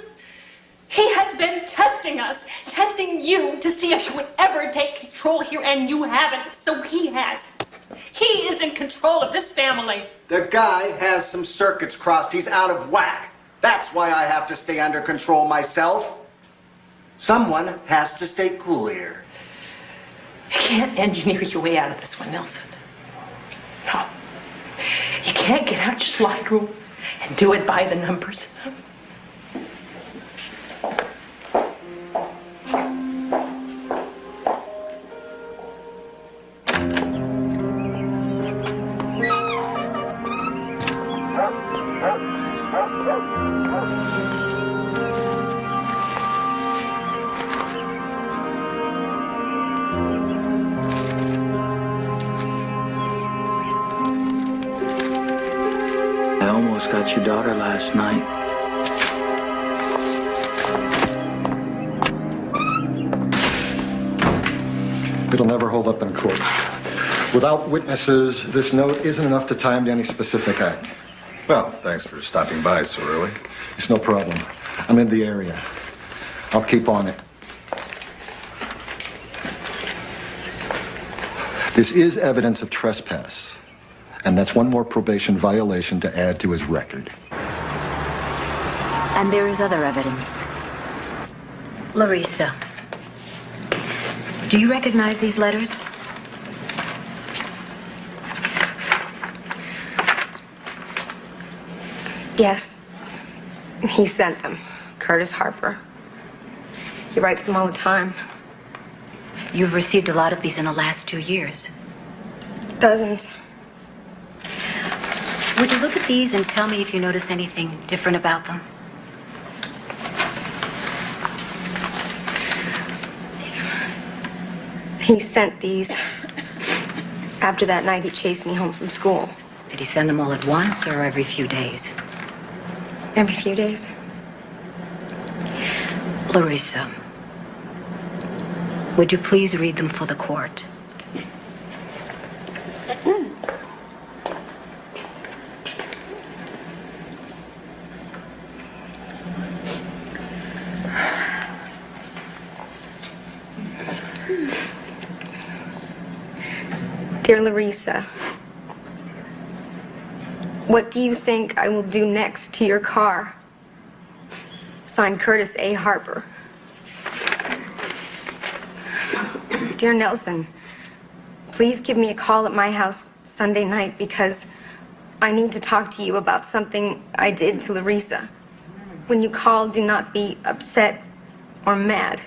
He has been testing us, testing you to see if you would ever take control here, and you haven't. So he has. He is in control of this family. The guy has some circuits crossed. He's out of whack. That's why I have to stay under control myself. Someone has to stay cool here. You can't engineer your way out of this one, Nelson. No. You can't get out your slide rule and do it by the numbers. I almost got your daughter last night. It'll never hold up in court. Without witnesses, this note isn't enough to tie him to any specific act. Well, thanks for stopping by so early. It's no problem. I'm in the area. I'll keep on it. This is evidence of trespass. And that's one more probation violation to add to his record. And there is other evidence. Larissa, do you recognize these letters? Yes. He sent them. Curtis Harper. He writes them all the time. You've received a lot of these in the last 2 years. Dozens. Would you look at these and tell me if you notice anything different about them? He sent these after that night he chased me home from school. Did he send them all at once or every few days? Every few days. Larissa, would you please read them for the court? Dear Larissa, what do you think I will do next to your car? Signed, Curtis A. Harper. Dear Nelson, please give me a call at my house Sunday night because I need to talk to you about something I did to Larissa. When you call, do not be upset or mad.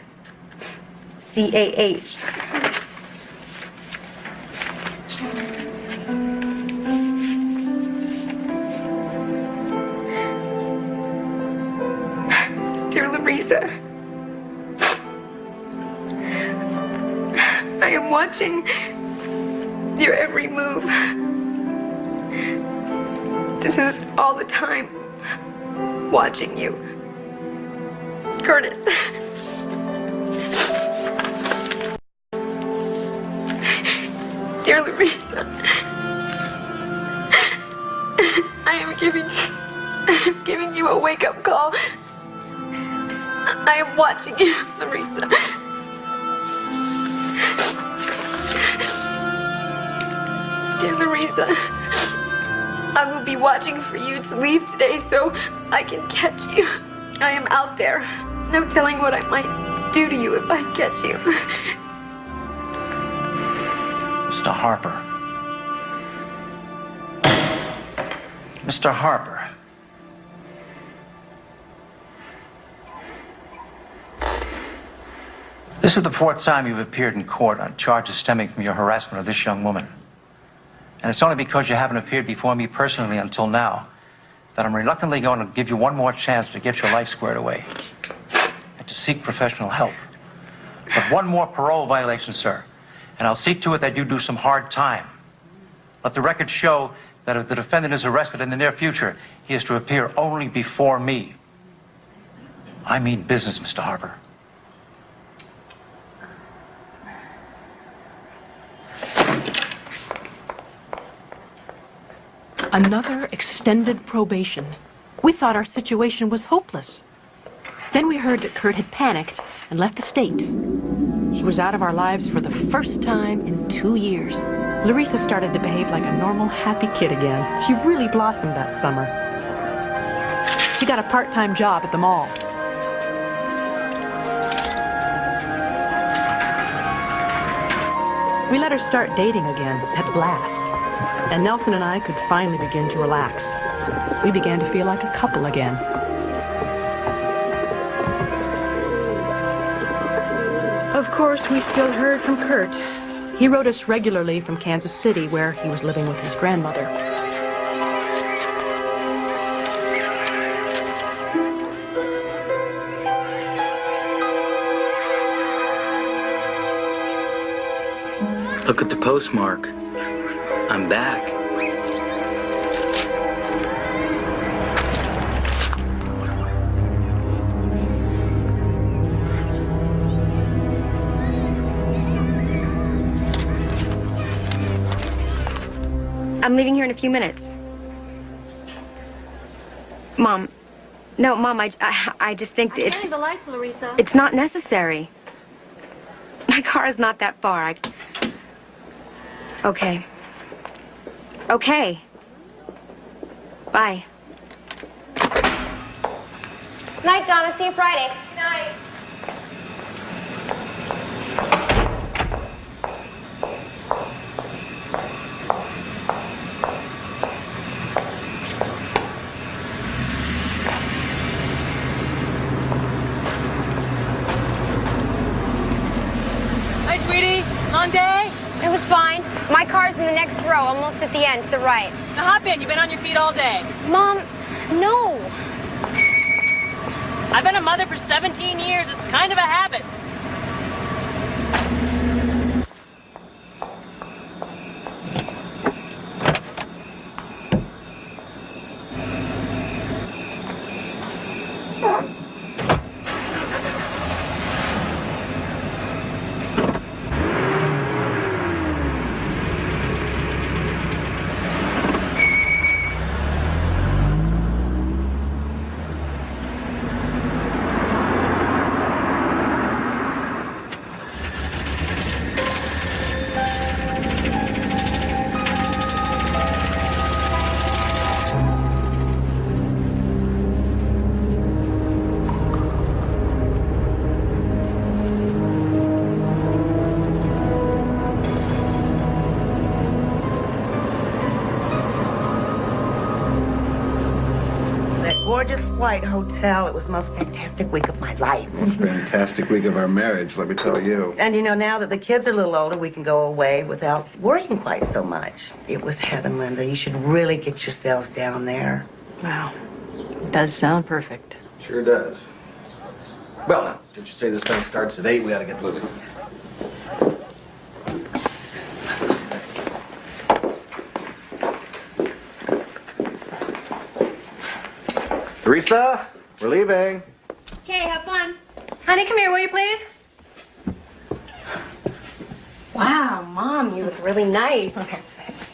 C.A.H. Dear Larissa, I am watching your every move. This is all the time, watching you. Curtis. Dear Larissa, I am giving you a wake-up call. I am watching you, Larissa. Dear Larissa, I will be watching for you to leave today so I can catch you. I am out there. No telling what I might do to you if I catch you. Mr. Harper. Mr. Harper. This is the 4th time you've appeared in court on charges stemming from your harassment of this young woman. And it's only because you haven't appeared before me personally until now that I'm reluctantly going to give you one more chance to get your life squared away and to seek professional help. But one more parole violation, sir, and I'll see to it that you do some hard time. Let the record show that if the defendant is arrested in the near future, he is to appear only before me. I mean business, Mr. Harper. Another extended probation. We thought our situation was hopeless. Then we heard that Kurt had panicked and left the state. He was out of our lives for the first time in 2 years. Larissa started to behave like a normal, happy kid again. She really blossomed that summer. She got a part-time job at the mall. We let her start dating again, at last. And Nelson and I could finally begin to relax. We began to feel like a couple again. Of course, we still heard from Kurt. He wrote us regularly from Kansas City, where he was living with his grandmother. Look at the postmark. I'm back. I'm leaving here in a few minutes. Mom. No, Mom, I just think it's... Turning the lights, Larissa. It's not necessary. My car is not that far. Okay. Okay. Bye. Night, Donna. See you Friday. Good night. Hi, sweetie. Long day? It was fine. My car's in the next row, almost at the end, to the right. Now hop in. You've been on your feet all day. Mom, no. I've been a mother for 17 years. It's kind of a habit. Gorgeous white hotel. It was the most fantastic week of my life. Most fantastic week of our marriage, let me tell you. And you know, now that the kids are a little older, we can go away without worrying quite so much. It was heaven, Linda. You should really get yourselves down there. Wow. It does sound perfect. Sure does. Well, now, didn't you say this thing starts at 8? We ought to get moving. Teresa, we're leaving. Okay, have fun. Honey, come here, will you please? Wow, Mom, you look really nice. Okay, thanks.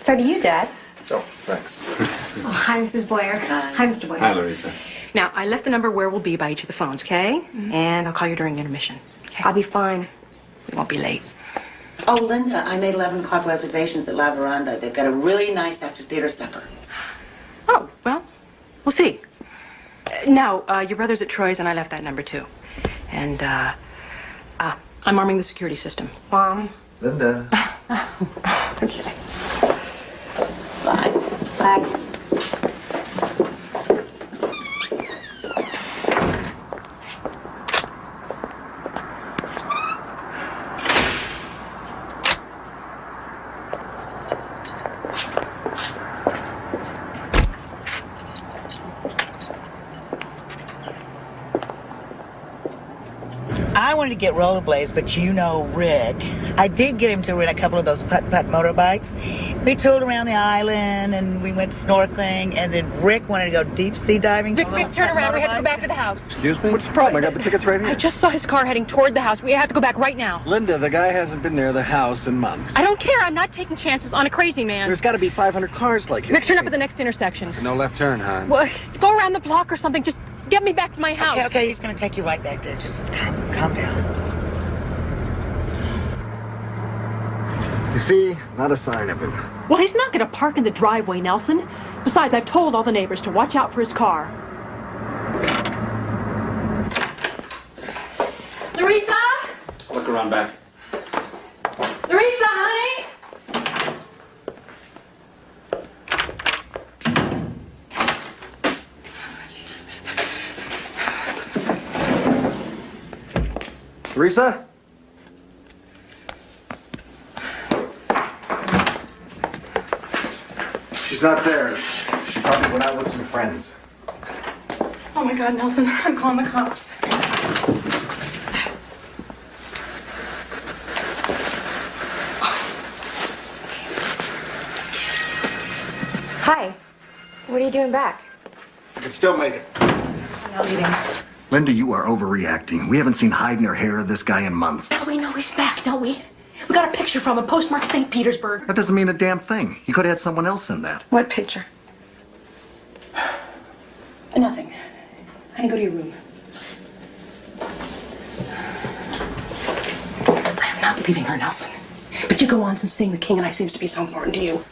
So do you, Dad. Oh, thanks. Oh, hi, Mrs. Boyer. Hi, Mr. Boyer. Hi, Larissa. Now, I left the number where we'll be by each of the phones, okay? And I'll call you during intermission. Okay? I'll be fine. We won't be late. Oh, Linda, I made 11 o'clock reservations at La Veranda. They've got a really nice after-theater supper. Oh, well, we'll see. Now, your brother's at Troy's, and I left that number, too. And, I'm arming the security system. Mom. Linda. Okay. Bye. Bye. I wanted to get rollerblades, but you know Rick. I did get him to rent a couple of those putt-putt motorbikes. We toured around the island, and we went snorkeling, and then Rick wanted to go deep-sea diving. Vic, turn around. We have to go back to the house. Excuse me? What's the problem? I got the tickets right here. I just saw his car heading toward the house. We have to go back right now. Linda, the guy hasn't been near the house in months. I don't care. I'm not taking chances on a crazy man. There's got to be 500 cars like his. Vic, turn up at the next intersection. No left turn, hon. Well, go around the block or something. Just get me back to my house. Okay, he's going to take you right back there. Just calm down. You see, not a sign of him. Well, he's not going to park in the driveway, Nelson. Besides, I've told all the neighbors to watch out for his car. Larissa? Look around back. Larissa, honey? Teresa? She's not there. She probably went out with some friends. Oh my God, Nelson, I'm calling the cops. Hi. What are you doing back? I can still make it. I'm not leaving. Linda, you are overreacting. We haven't seen hide nor hair of this guy in months. But we know he's back, don't we? We got a picture from him, postmarked St. Petersburg. That doesn't mean a damn thing. He could have had someone else in that. What picture? Nothing. Honey, go to your room. I'm not leaving her, Nelson. But you go on since seeing the king and I seems to be so important to you.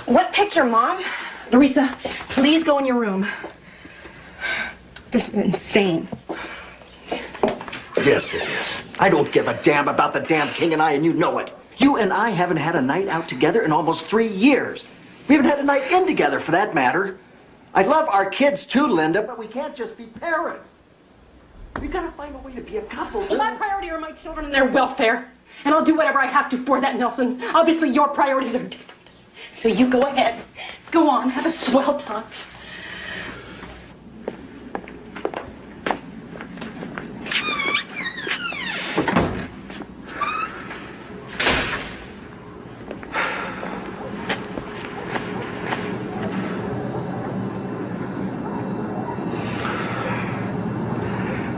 What picture, Mom? Larissa, please go in your room. This is insane. Yes, it is. I don't give a damn about the damn king and I, and you know it. You and I haven't had a night out together in almost 3 years. We haven't had a night in together, for that matter. I love our kids too, Linda, but we can't just be parents. We gotta find a way to be a couple, too. My priority are my children and their welfare. And I'll do whatever I have to for that, Nelson. Obviously, your priorities are different. So you go ahead. Go on, have a swell time.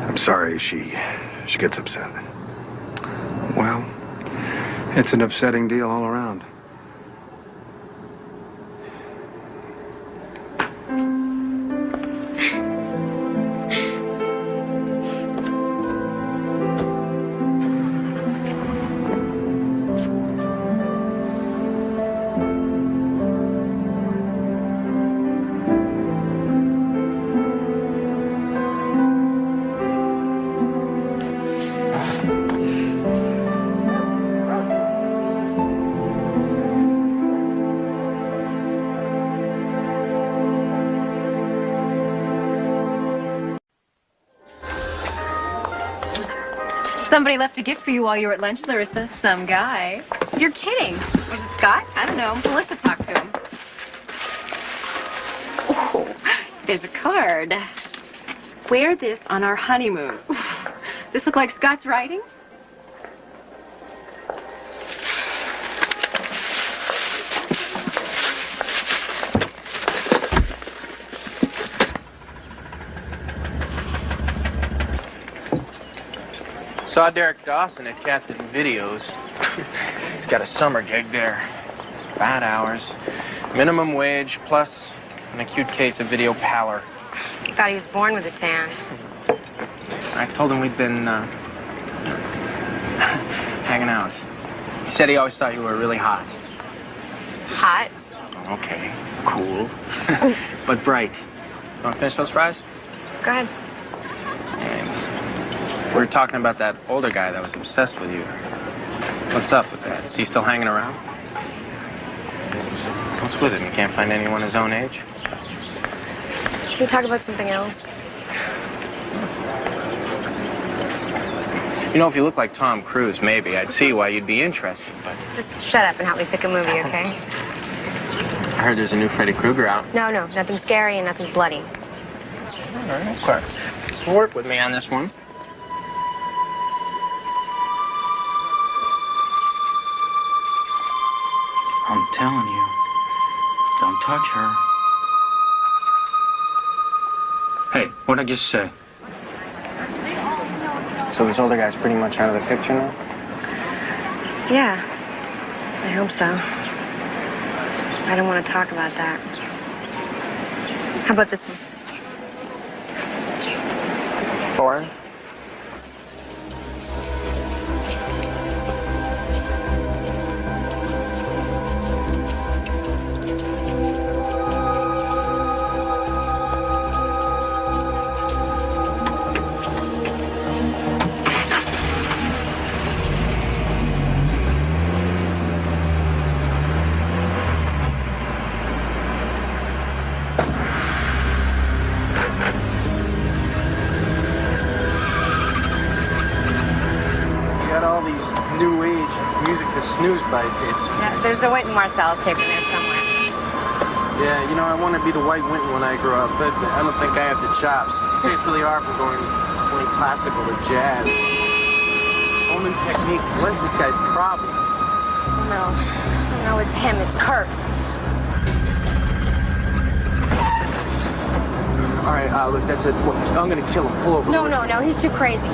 I'm sorry she gets upset. Well, it's an upsetting deal all around. Somebody left a gift for you while you were at lunch, Larissa. Some guy. You're kidding. Was it Scott? I don't know. Melissa talked to him. Oh, there's a card. Wear this on our honeymoon. This look like Scott's writing? Saw Derek Dawson at Captain Videos. He's got a summer gig there. Bad hours. Minimum wage plus an acute case of video pallor. Thought he was born with a tan. I told him we'd been hanging out. He said he always thought you were really hot. Hot? Okay, cool. But bright. You want to finish those fries? Go ahead. We were talking about that older guy that was obsessed with you. What's up with that? Is he still hanging around? What's with him? You can't find anyone his own age? Can we talk about something else? You know, if you look like Tom Cruise, maybe I'd see why you'd be interested, but... Just shut up and help me pick a movie, okay? I heard there's a new Freddy Krueger out. No, nothing scary and nothing bloody. All right, okay. Work with me on this one. I'm telling you. Don't touch her. Hey, what'd I just say? So this older guy's pretty much out of the picture now? Yeah, I hope so. I don't want to talk about that. How about this one? Foreign? New age music to snooze by tapes. Yeah, there's a Wynton Marsalis tape in there somewhere. Yeah, you know, I want to be the White Wynton when I grow up, but I don't think I have the chops. Say it's really hard from going classical to jazz. Holman technique. What is this guy's problem? No, it's him. It's Kurt. All right, look, that's it. Look, I'm gonna kill him. Pull over. No, he's too crazy.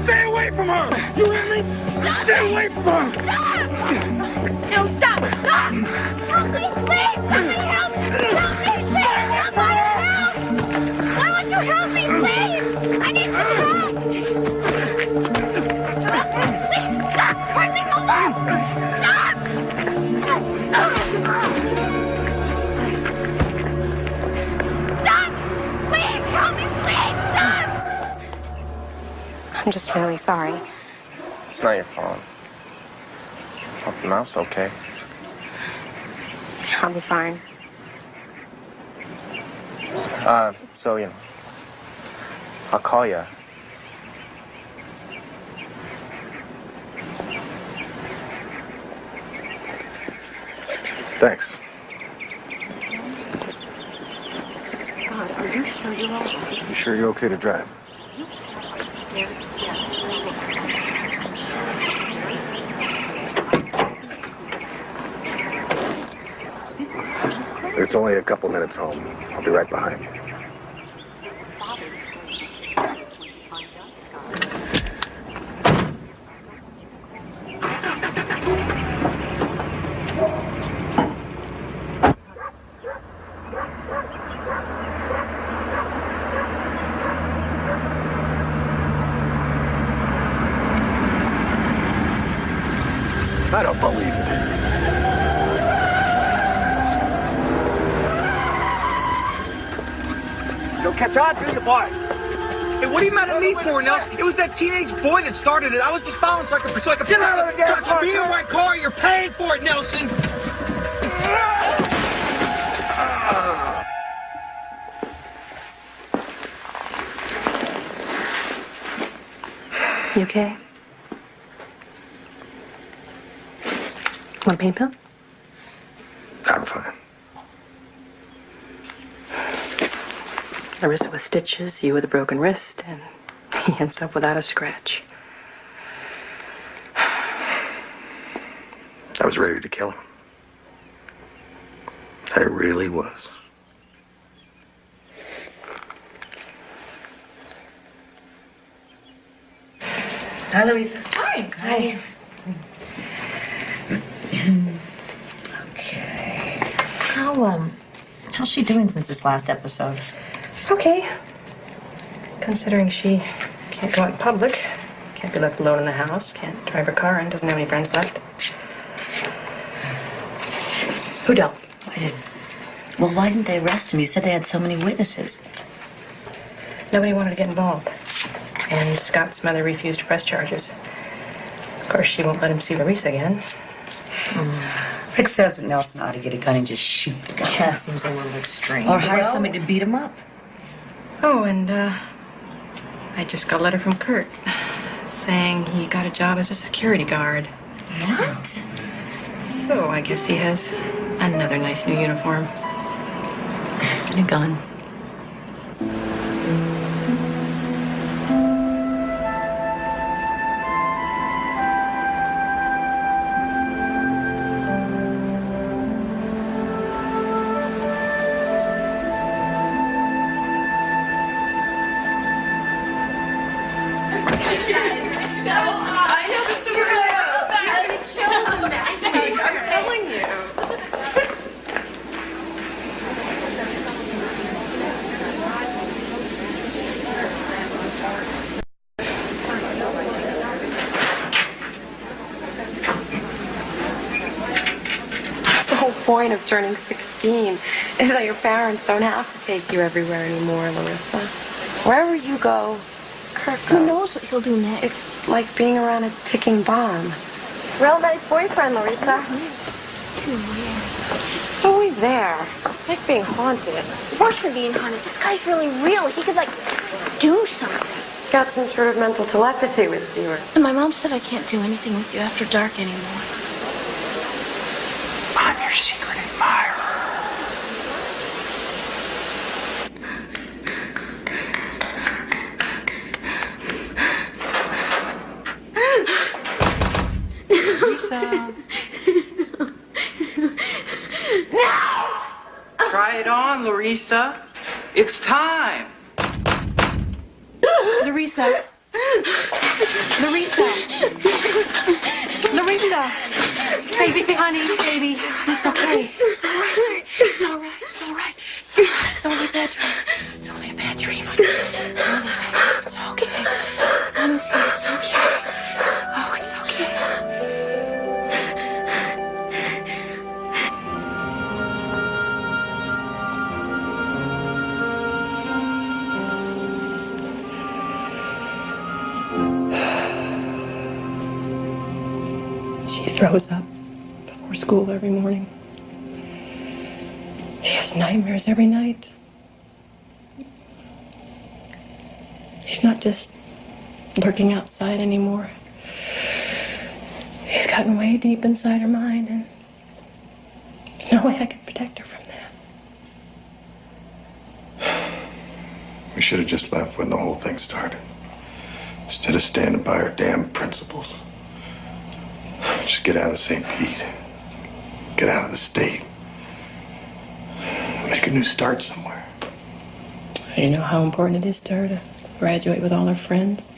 Stay away from her! You hear me? Stay away from her! Stop! No, stop! Stop! Help me, please! Somebody help! Help me, please! Somebody help! Why won't you help me, please? I need some help! Please, stop! Kurt, leave me alone! Stop! Stop! Please, help me, please! Stop! I'm just really sorry. It's not your fault. Hope the mouth's okay. I'll be fine. So, you know, I'll call you. Thanks. God, are you sure you're all right? You sure you're okay to drive? Scared to death. It's only a couple minutes home. I'll be right behind you. I don't believe it. Don't catch on to the boy. Hey, what are you mad at me for, Nelson? It was that teenage boy that started it. I was just following so I could Get out of the damn car! touch me in my car. You're paying for it, Nelson. You okay? Want a pain pill? I'm fine. Larissa with stitches, you with a broken wrist, and he ends up without a scratch. I was ready to kill him. I really was. Hi, Louisa. Hi. Hi. Okay. How's she doing since this last episode? Okay. Considering she can't go out in public, can't be left alone in the house, can't drive her car, and doesn't have any friends left. Who dealt? I didn't. Well, why didn't they arrest him? You said they had so many witnesses. Nobody wanted to get involved. And Scott's mother refused to press charges. Of course, she won't let him see Larissa again. Rick says that Nelson ought to get a gun and just shoot the guy. Yeah, seems a little extreme. Or hire somebody to beat him up. Oh, and I just got a letter from Kurt saying he got a job as a security guard. What? So I guess he has another nice new uniform. And a gun. Point of turning 16 is that your parents don't have to take you everywhere anymore, Larissa. Wherever you go, Kirk goes. Who knows what he'll do next? It's like being around a ticking bomb. Real nice boyfriend, Larissa. Too weird. He's always there. It's like being haunted. Worse than being haunted. This guy's really real. He could, like, do something. Got some sort of mental telepathy with you. And my mom said I can't do anything with you after dark anymore. I'm your secret admirer. Lisa. No! Try it on, Larissa. It's time. Larissa. Larissa. Larissa. Baby, honey, baby. It's okay. It's all right. It's all right. It's all right. It's all right. It's only a bad dream. It's only a bad dream. It's only a bad dream. It's okay. Mommy's here. It's okay. Oh, it's okay. She throws up before school every morning. She has nightmares every night. He's not just lurking outside anymore. He's gotten way deep inside her mind, and there's no way I can protect her from that. We should have just left when the whole thing started. Instead of standing by our damn principles. Just get out of St. Pete. Get out of the state. Make a new start somewhere. You know how important it is to her to graduate with all her friends?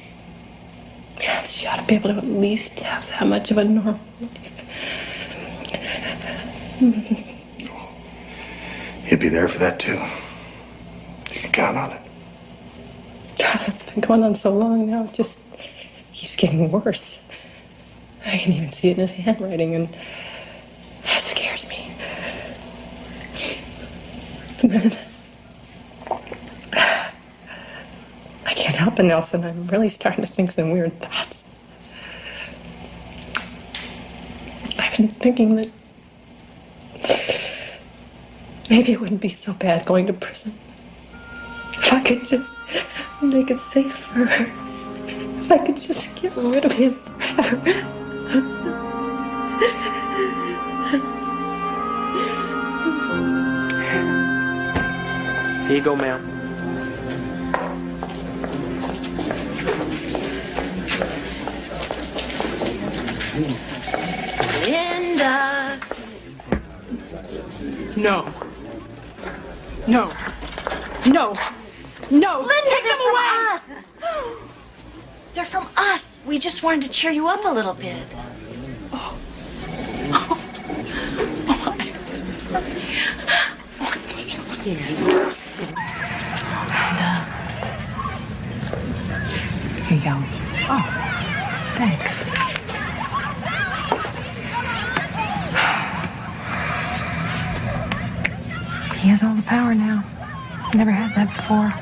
She ought to be able to at least have that much of a normal life. He'll be there for that too. You can count on it. God, it's been going on so long now. It just keeps getting worse. I can even see it in his handwriting, and that scares me. I can't help it, Nelson. I'm really starting to think some weird thoughts. I've been thinking that maybe it wouldn't be so bad going to prison. If I could just make it safe for her. If I could just get rid of him forever. Here you go, ma'am. Linda! No. No. No. No. Linda, Take them they're away! from us. They're from us. We just wanted to cheer you up a little bit. Here you go. Oh, thanks. He has all the power now. Never had that before.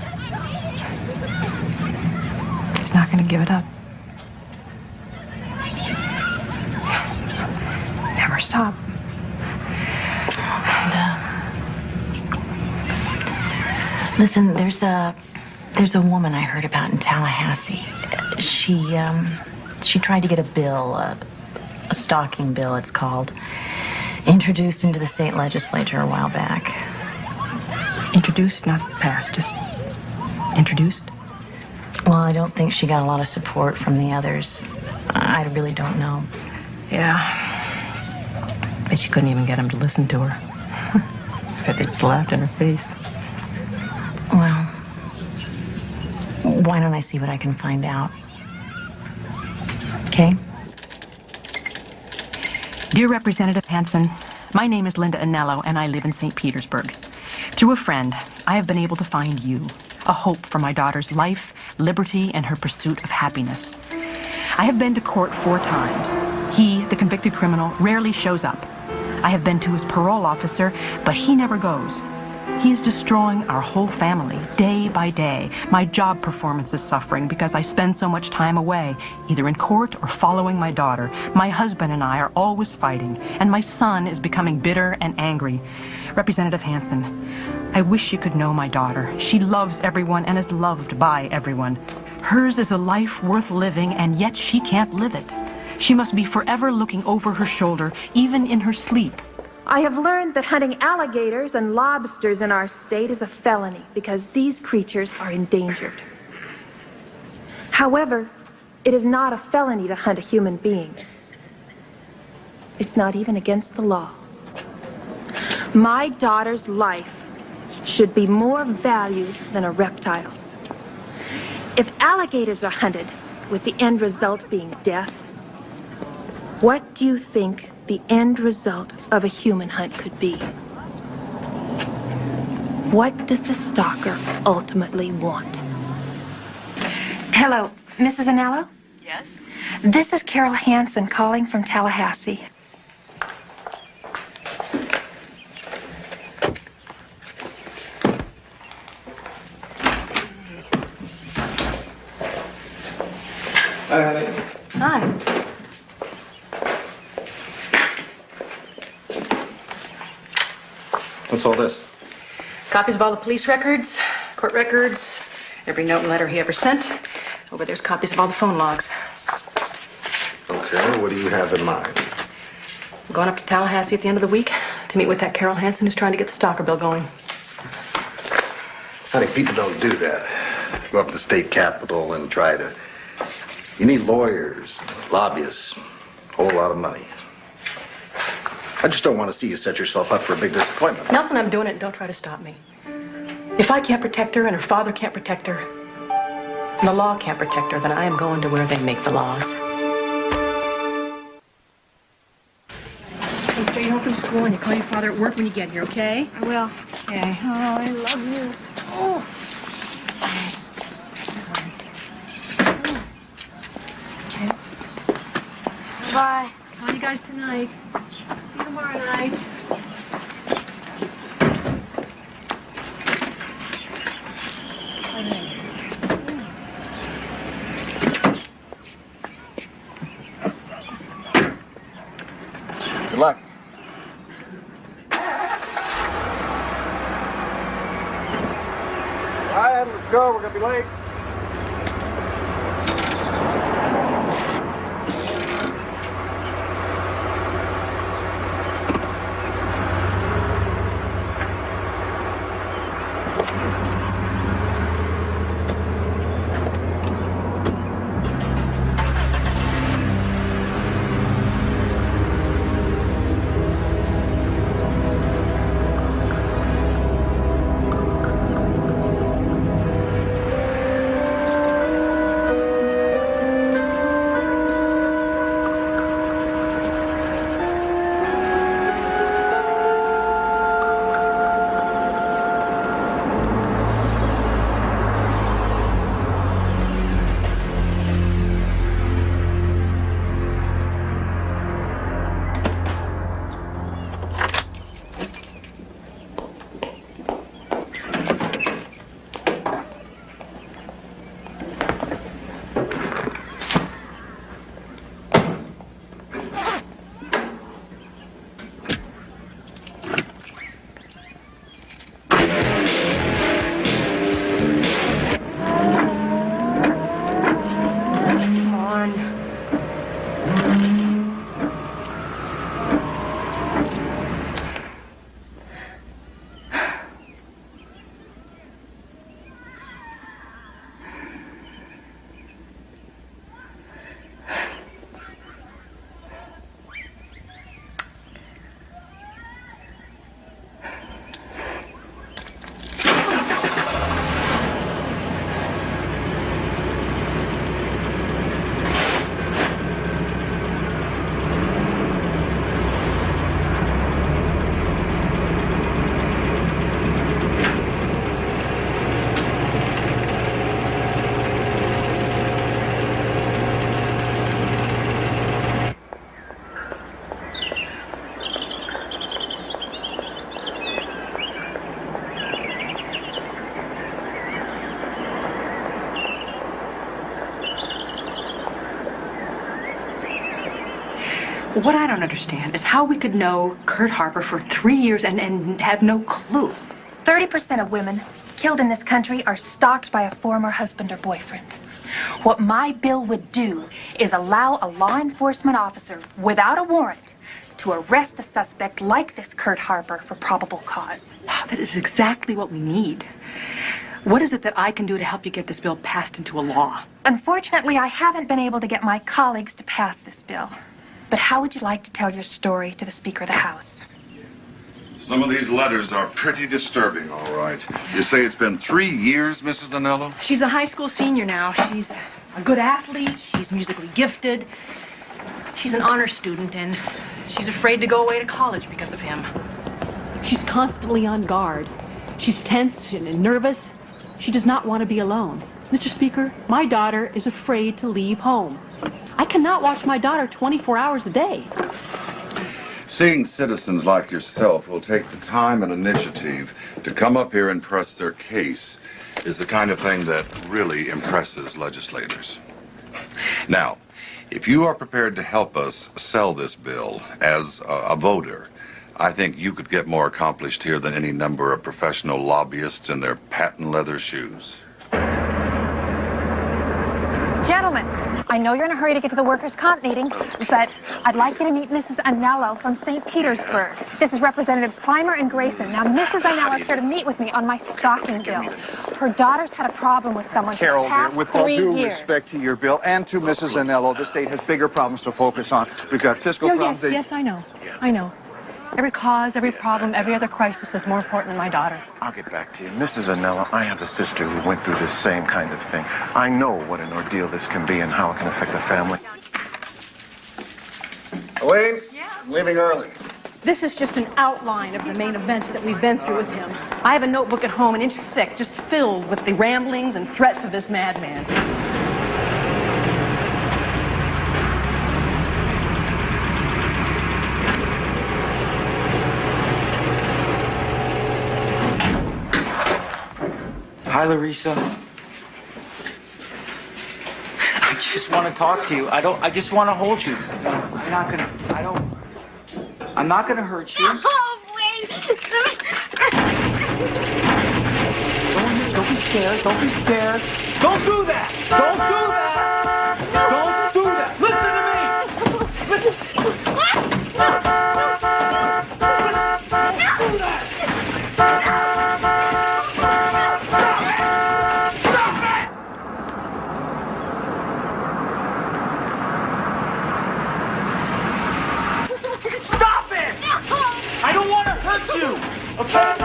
He's not going to give it up. Never stop. And, listen, there's There's a woman I heard about in Tallahassee. She tried to get a bill, a stalking bill it's called, introduced into the state legislature a while back. Introduced, not passed, just introduced? Well, I don't think she got a lot of support from the others. I really don't know. Yeah. But she couldn't even get him to listen to her. But they just laughed in her face. Well, why don't I see what I can find out? Okay? Dear Representative Hanson, my name is Linda Anello, and I live in St. Petersburg. Through a friend, I have been able to find you, a hope for my daughter's life, liberty, and her pursuit of happiness. I have been to court 4 times. He, the convicted criminal, rarely shows up. I have been to his parole officer, but he never goes. He is destroying our whole family, day by day. My job performance is suffering because I spend so much time away, either in court or following my daughter. My husband and I are always fighting, and my son is becoming bitter and angry. Representative Hanson, I wish you could know my daughter. She loves everyone and is loved by everyone. Hers is a life worth living, and yet she can't live it. She must be forever looking over her shoulder, even in her sleep. I have learned that hunting alligators and lobsters in our state is a felony because these creatures are endangered. However, it is not a felony to hunt a human being. It's not even against the law. My daughter's life should be more valued than a reptile's. If alligators are hunted with the end result being death, what do you think the end result of a human hunt could be? What does the stalker ultimately want? Hello, Mrs. Anello? Yes? This is Carol Hansen calling from Tallahassee. Hi. Hi. What's all this? Copies of all the police records, court records, every note and letter he ever sent. Over there's copies of all the phone logs. Okay, what do you have in mind? I'm going up to Tallahassee at the end of the week to meet with that Carol Hansen who's trying to get the stalker bill going. Honey, people don't do that. Go up to the state capitol and try to... You need lawyers, lobbyists, a whole lot of money. I just don't want to see you set yourself up for a big disappointment. Nelson, I'm doing it. Don't try to stop me. If I can't protect her and her father can't protect her, and the law can't protect her, then I am going to where they make the laws. Come straight home from school and you call your father at work when you get here, okay? I will. Okay. Oh, I love you. Oh. Okay. Bye. Call you guys tonight. See you tomorrow night. Good luck. Ryan, let's go. We're going to be late. What I don't understand is how we could know Kurt Harper for 3 years and have no clue. 30% of women killed in this country are stalked by a former husband or boyfriend. What my bill would do is allow a law enforcement officer without a warrant to arrest a suspect like this Kurt Harper for probable cause. That is exactly what we need. What is it that I can do to help you get this bill passed into a law? Unfortunately, I haven't been able to get my colleagues to pass this bill. But how would you like to tell your story to the Speaker of the House? Some of these letters are pretty disturbing, all right. You say it's been 3 years, Mrs. Anello? She's a high school senior now. She's a good athlete. She's musically gifted. She's an honor student, and she's afraid to go away to college because of him. She's constantly on guard. She's tense and nervous. She does not want to be alone. Mr. Speaker, my daughter is afraid to leave home. I cannot watch my daughter 24 hours a day. Seeing citizens like yourself will take the time and initiative to come up here and press their case is the kind of thing that really impresses legislators. Now, if you are prepared to help us sell this bill as a voter, I think you could get more accomplished here than any number of professional lobbyists in their patent leather shoes. Gentlemen, I know you're in a hurry to get to the workers' comp meeting, but I'd like you to meet Mrs. Anello from St. Petersburg. This is Representatives Clymer and Grayson. Now, Mrs. Anello is here to meet with me on my stalking bill. Her daughter's had a problem with someone Carol, for dear, past with all 3 due years. respect to your bill and to Mrs. Anello, the state has bigger problems to focus on. We've got fiscal problems. Yes, I know. I know. Every cause, every problem, every other crisis is more important than my daughter. I'll get back to you. Mrs. Anello, I have a sister who went through this same kind of thing. I know what an ordeal this can be and how it can affect the family. Elaine, I'm leaving early. This is just an outline of the main events that we've been through with him. I have a notebook at home, an inch thick, just filled with the ramblings and threats of this madman. Hi, Larissa. I just want to talk to you. I just want to hold you. I'm not gonna hurt you. Oh, please. Don't be scared. Don't be scared. Don't do that. Don't do that. Don't do that. Listen to me. Listen. Don't do that. Stop it! I don't want to hurt you, okay?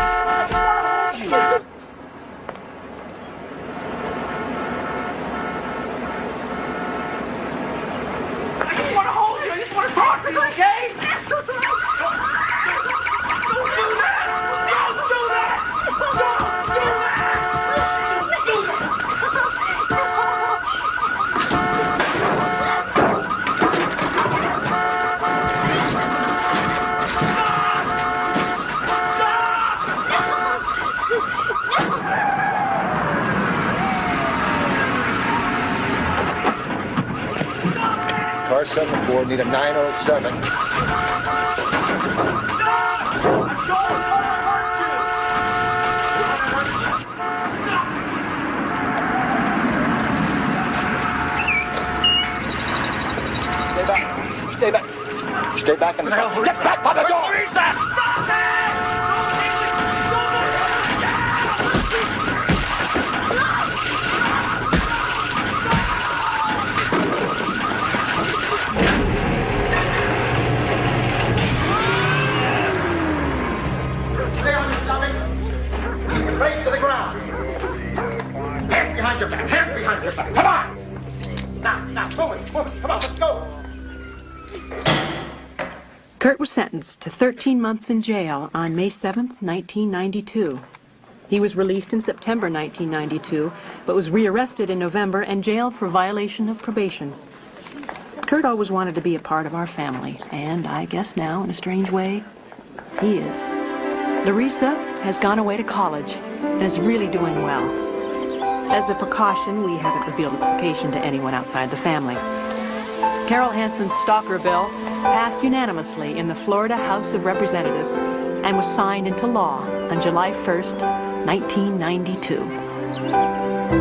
I just want to hold you. I just want to hold you. I just want to talk to you, okay? Don't do that! Don't do that! Don't do that! Don't do that! Car 74, need a 907. Stay back. Stay back in the car. Get back by the door! Stop it! Stay on your stomach. Face to the ground. Hands behind your back. Hands behind your back. Come on. Now, move it. Come on, let's go. Kurt was sentenced to 13 months in jail on May 7th, 1992. He was released in September 1992, but was rearrested in November and jailed for violation of probation. Kurt always wanted to be a part of our family, and I guess now, in a strange way, he is. Larissa has gone away to college and is really doing well. As a precaution, we haven't revealed its location to anyone outside the family. Carol Hansen's stalker bill passed unanimously in the Florida House of Representatives and was signed into law on July 1st, 1992.